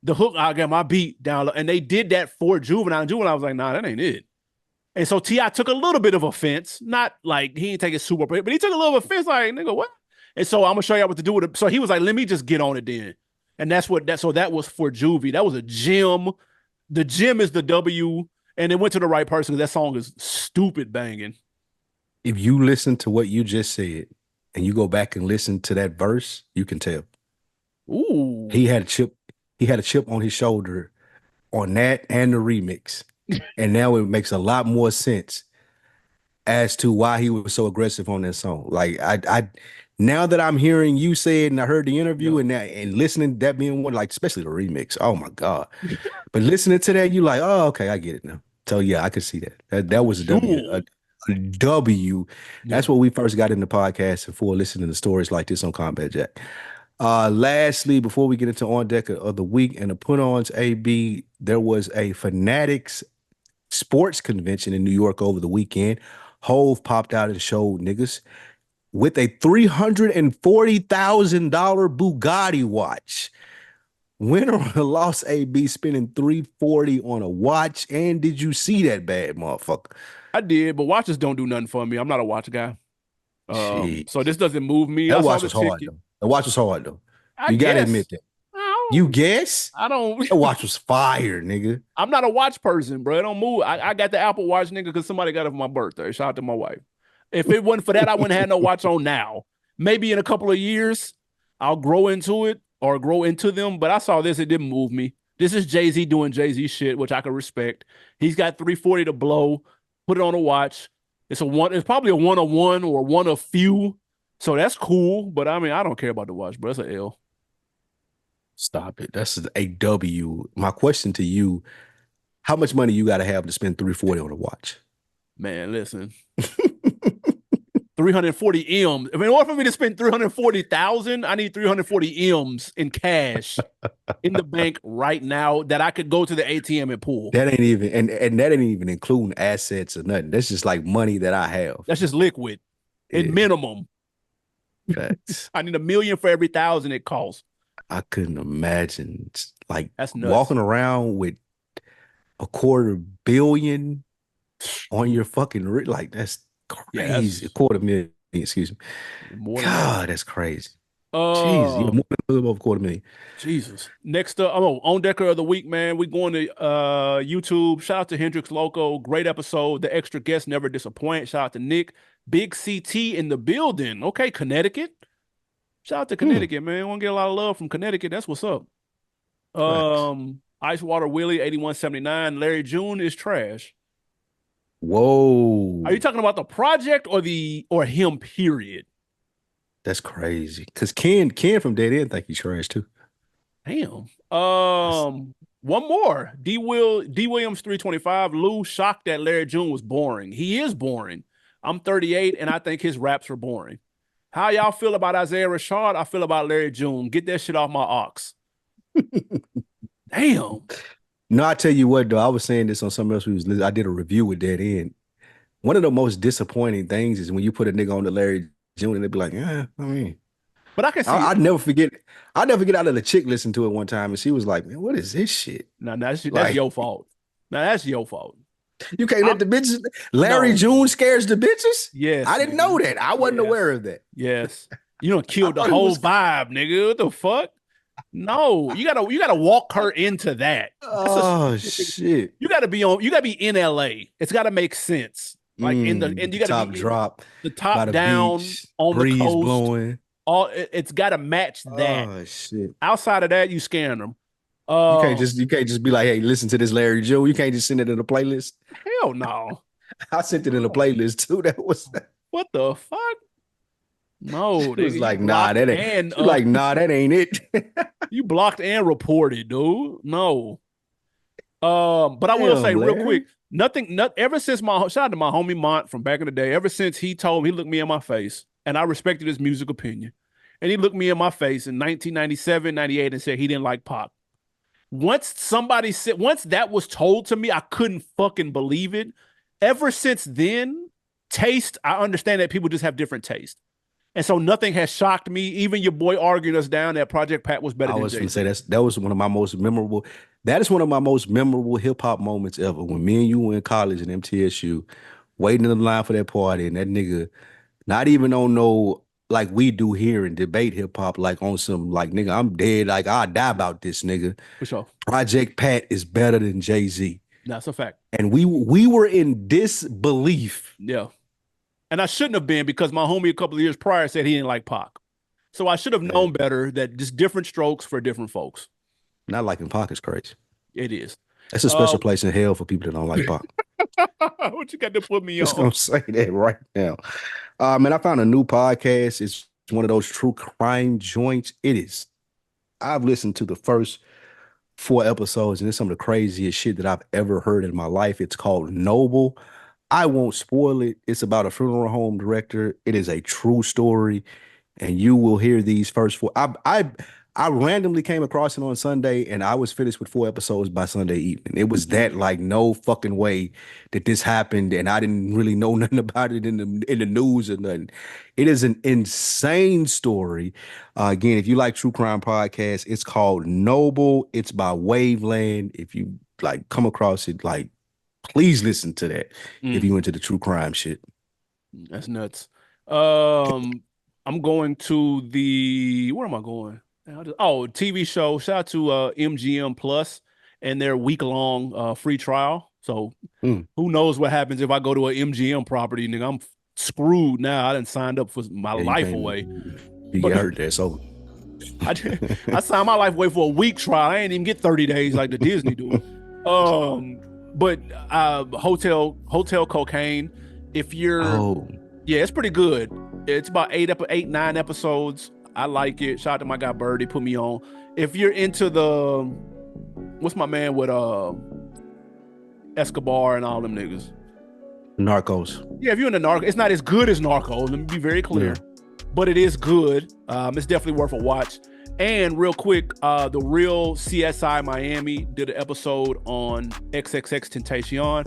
The hook, I got my beat down, and they did that for Juvenile. And Juvenile was like, "Nah, that ain't it." And so T.I. took a little bit of offense, not like he didn't take it super, but he took a little offense, like, "Nigga, what?" And so I'm gonna show y'all what to do with it. So he was like, "Let me just get on it then." And that's what that. So that was for Juvie. That was a gem. The gem is the W, and it went to the right person because that song is stupid banging. If you listen to what you just said and you go back and listen to that verse, you can tell. Ooh, He had a chip, he had a chip on his shoulder on that and the remix. And now it makes a lot more sense as to why he was so aggressive on that song. Like I now that I'm hearing you say it and I heard the interview yeah, and listening that being one, like especially the remix. Oh my God. But listening to that, you like, oh, okay, I get it now. So yeah, I could see that. That a was a W. jewel. A W. Yeah, That's what we first got into podcast and for listening to stories like this on Combat Jack. Lastly, before we get into on deck of the week and the put-ons, AB, there was a Fanatics sports convention in New York over the weekend. Hove popped out and showed niggas with a $340,000 Bugatti watch. Win or loss, AB spending 340 on a watch. And did you see that bad motherfucker? I did, but watches don't do nothing for me. I'm not a watch guy. So Jeez. this doesn't move me. I That saw watch the was hard ticket. though. The watch was hard though. I You gotta guess. admit that. I You don't. guess? I don't. That watch was fire, nigga. I'm not a watch person, bro. It don't move. I got the Apple Watch, nigga, because somebody got it for my birthday. Shout out to my wife. If it wasn't for that, I wouldn't have no watch on now. Maybe in a couple of years, I'll grow into it or grow into them. But I saw this, it didn't move me. This is Jay-Z doing Jay-Z shit, which I can respect. He's got 340 to blow, put it on a watch. It's probably a one of one or one of few. So that's cool. But I mean, I don't care about the watch, bro. It's an L. Stop it. That's a W. My question to you, how much money you gotta have to spend 340 on a watch? Man, listen. 340 M's. I mean, in order for me to spend 340,000, I need 340 M's in cash in the bank right now that I could go to the ATM and pull. That ain't even and that ain't even including assets or nothing. That's just like money that I have. That's just liquid. In Yeah, minimum, facts. I need $1 million for every 1,000 it costs. I couldn't imagine like That's nuts. walking around with $250 million on your fucking like that's Yeah, crazy. A that's quarter million, excuse me. more than that. God, that's crazy. Jeez, yeah, Uh, more than a little over $250 million. Jesus. Next up, on Decker of the Week, man. We going to YouTube. Shout out to Hendrix Loco. Great episode. The extra guests never disappoint. Shout out to Nick. Big CT in the building. Okay, Connecticut. Shout out to Hmm, Connecticut, man. Want to get a lot of love from Connecticut. That's what's up. facts. Icewater Willie 8179. Larry June is trash. Are you Whoa, talking about the project or him, period? that's crazy. Cause Ken from Dead End think he's trash too. Damn. That's One more. D Williams 325. Lou shocked that Larry June was boring. He is boring. I'm 38 and I think his raps are boring. How y'all feel about Isaiah Rashad? I feel about Larry June. Get that shit off my ox. Damn. no, I tell you what though, I was saying this on something else. I did a review with Dead End. One of the most disappointing things is when you put a nigga on the Larry June and they be like, yeah, I mean, But I can see. I'd never forget. I'd never get out of the chick listened to it one time and she was like, man, what is this shit? Now that's Like, your fault. Now that's your fault. you can't I let the bitches. Larry no. June scares the bitches. I Yes, didn't know nigga. that. I wasn't aware Yes. of that. Yes. You done I killed the thought it whole was. vibe, nigga. What the fuck? No, you gotta walk her into that. That's a Oh shit. you gotta be in LA. It's gotta make sense. Like and you gotta be Top in drop the by top the down beach, on the breeze coast. blowing. It's gotta match that. Oh shit. Outside of that, you scaring them. You can't just be like, hey, listen to this Larry June. You can't just send it in a playlist. Hell no. I sent it in a No. playlist too. That was What the fuck? No, she was nigga, like, nah, that ain't. She's like, nah, that ain't it. you blocked and reported, dude. No. But I will say Damn, real Larry. quick, ever since shout out to my homie Mont from back in the day, ever since he looked me in my face and I respected his music opinion. And he looked me in my face in 1997, 98 and said he didn't like pop. Once that was told to me, I couldn't fucking believe it. Ever since then, I understand that people just have different taste. And so nothing has shocked me. Even your boy arguing us down that Project Pat was better I than was gonna say Jay-Z. that was one of my most memorable. That is one of my most memorable hip hop moments ever. When me and you were in college in MTSU, waiting in the line for that party, and that nigga, not even on no like we do here in debate hip hop, like on some like nigga, I'm dead, like I'll die about this nigga. For sure. Project Pat is better than Jay-Z. That's a fact. And we were in disbelief. Yeah. And I shouldn't have been because my homie a couple of years prior said he didn't like Pac. So I should have Man, known better that just different strokes for different folks. not liking Pac is crazy. It is. That's a Uh, special place in hell for people that don't like Pac. what you got to put me Just on? gonna say that right now. Man, I found a new podcast. It's one of those true crime joints. It is. I've listened to the first 4 episodes, and it's some of the craziest shit that I've ever heard in my life. It's called Noble. I won't spoil it. It's about a funeral home director. It is a true story, and you will hear these first four. I randomly came across it on Sunday, and I was finished with 4 episodes by Sunday evening. It was that like no fucking way that this happened, and I didn't really know nothing about it in the news or nothing. It is an insane story. Again, if you like true crime podcasts, it's called Noble. It's by Waveland. If you like come across it, like please listen to that if Mm, you into the true crime shit. that's nuts. Um, I'm going to where am I going? TV show. Shout out to MGM Plus and their week-long free trial. So Mm. who knows what happens if I go to an MGM property, nigga? I'm screwed now. I didn't signed up for my Yeah, you life can't away. you But get hurt there. So I I signed my life away for a week trial. I ain't even get 30 days like the Disney do. But Hotel Cocaine. If you're oh, Yeah, it's pretty good. It's about 9 episodes. I like it. Shout out to my guy Birdie, put me on. If you're into what's my man with Escobar and all them niggas? Narcos. Yeah, if you're in the Narcos, it's not as good as Narcos. Let me be very clear, but it is good. It's definitely worth a watch. And real quick, the real CSI Miami did an episode on XXX Tentacion.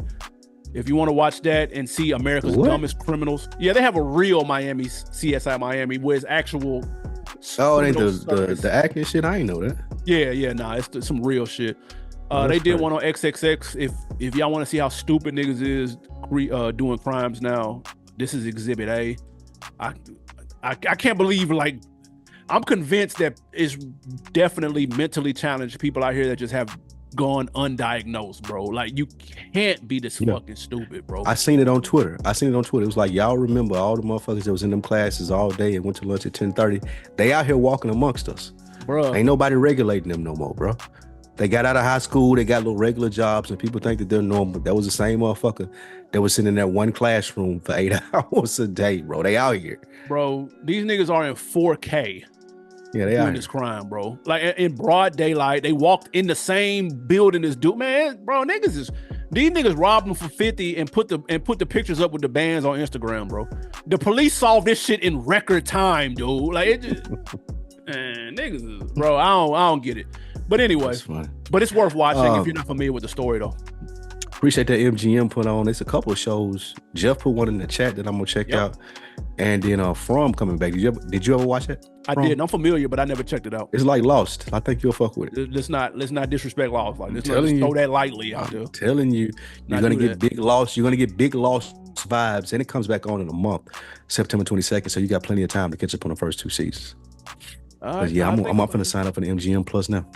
If you want to watch that and see America's dumbest criminals, yeah, they have a real Miami CSI Miami where it's actual. Oh, it ain't the acting shit. I ain't know that. Yeah, nah, it's some real shit. They did one on XXX. If y'all want to see how stupid niggas is doing crimes now, this is Exhibit A. I can't believe, like, I'm convinced that it's definitely mentally challenged people out here that just have gone undiagnosed, bro. Like, you can't be this fucking stupid, bro. I seen it on Twitter. It was like, y'all remember all the motherfuckers that was in them classes all day and went to lunch at 10:30. They out here walking amongst us, bro. Ain't nobody regulating them no more, bro. They got out of high school, they got little regular jobs, and people think that they're normal. That was the same motherfucker that was sitting in that one classroom for 8 hours a day, bro. They out here, bro. These niggas are in 4K. Yeah, they doing this crime, bro. Like, in broad daylight, they walked in the same building as dude. Man, bro, these niggas robbed them for 50 and put the pictures up with the bands on Instagram, bro. The police solved this shit in record time, dude. Like, it just, man, niggas is, bro. I don't get it. But anyway, but it's worth watching if you're not familiar with the story, though. Appreciate that MGM put on. It's a couple of shows. Jeff put one in the chat that I'm gonna check out, and then From coming back. Did you ever watch it? I did. I'm familiar, but I never checked it out. It's like Lost. I think you'll fuck with it. Let's not disrespect Lost. Like, let's not just throw that lightly out there. I'm telling you, you're gonna get big Lost. You're gonna get big Lost vibes, and it comes back on in a month, September 22nd. So you got plenty of time to catch up on the first 2 seasons. I'm finna sign up for the MGM Plus now.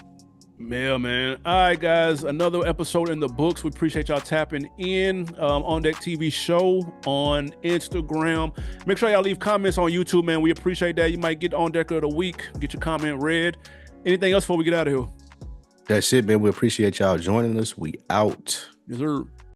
Yeah, man. All right, guys. Another episode in the books. We appreciate y'all tapping in. On Deck TV show on Instagram. Make sure y'all leave comments on YouTube, man. We appreciate that. You might get On Deck of the week. Get your comment read. Anything else before we get out of here? That's it, man. We appreciate y'all joining us. We out. Yes, sir.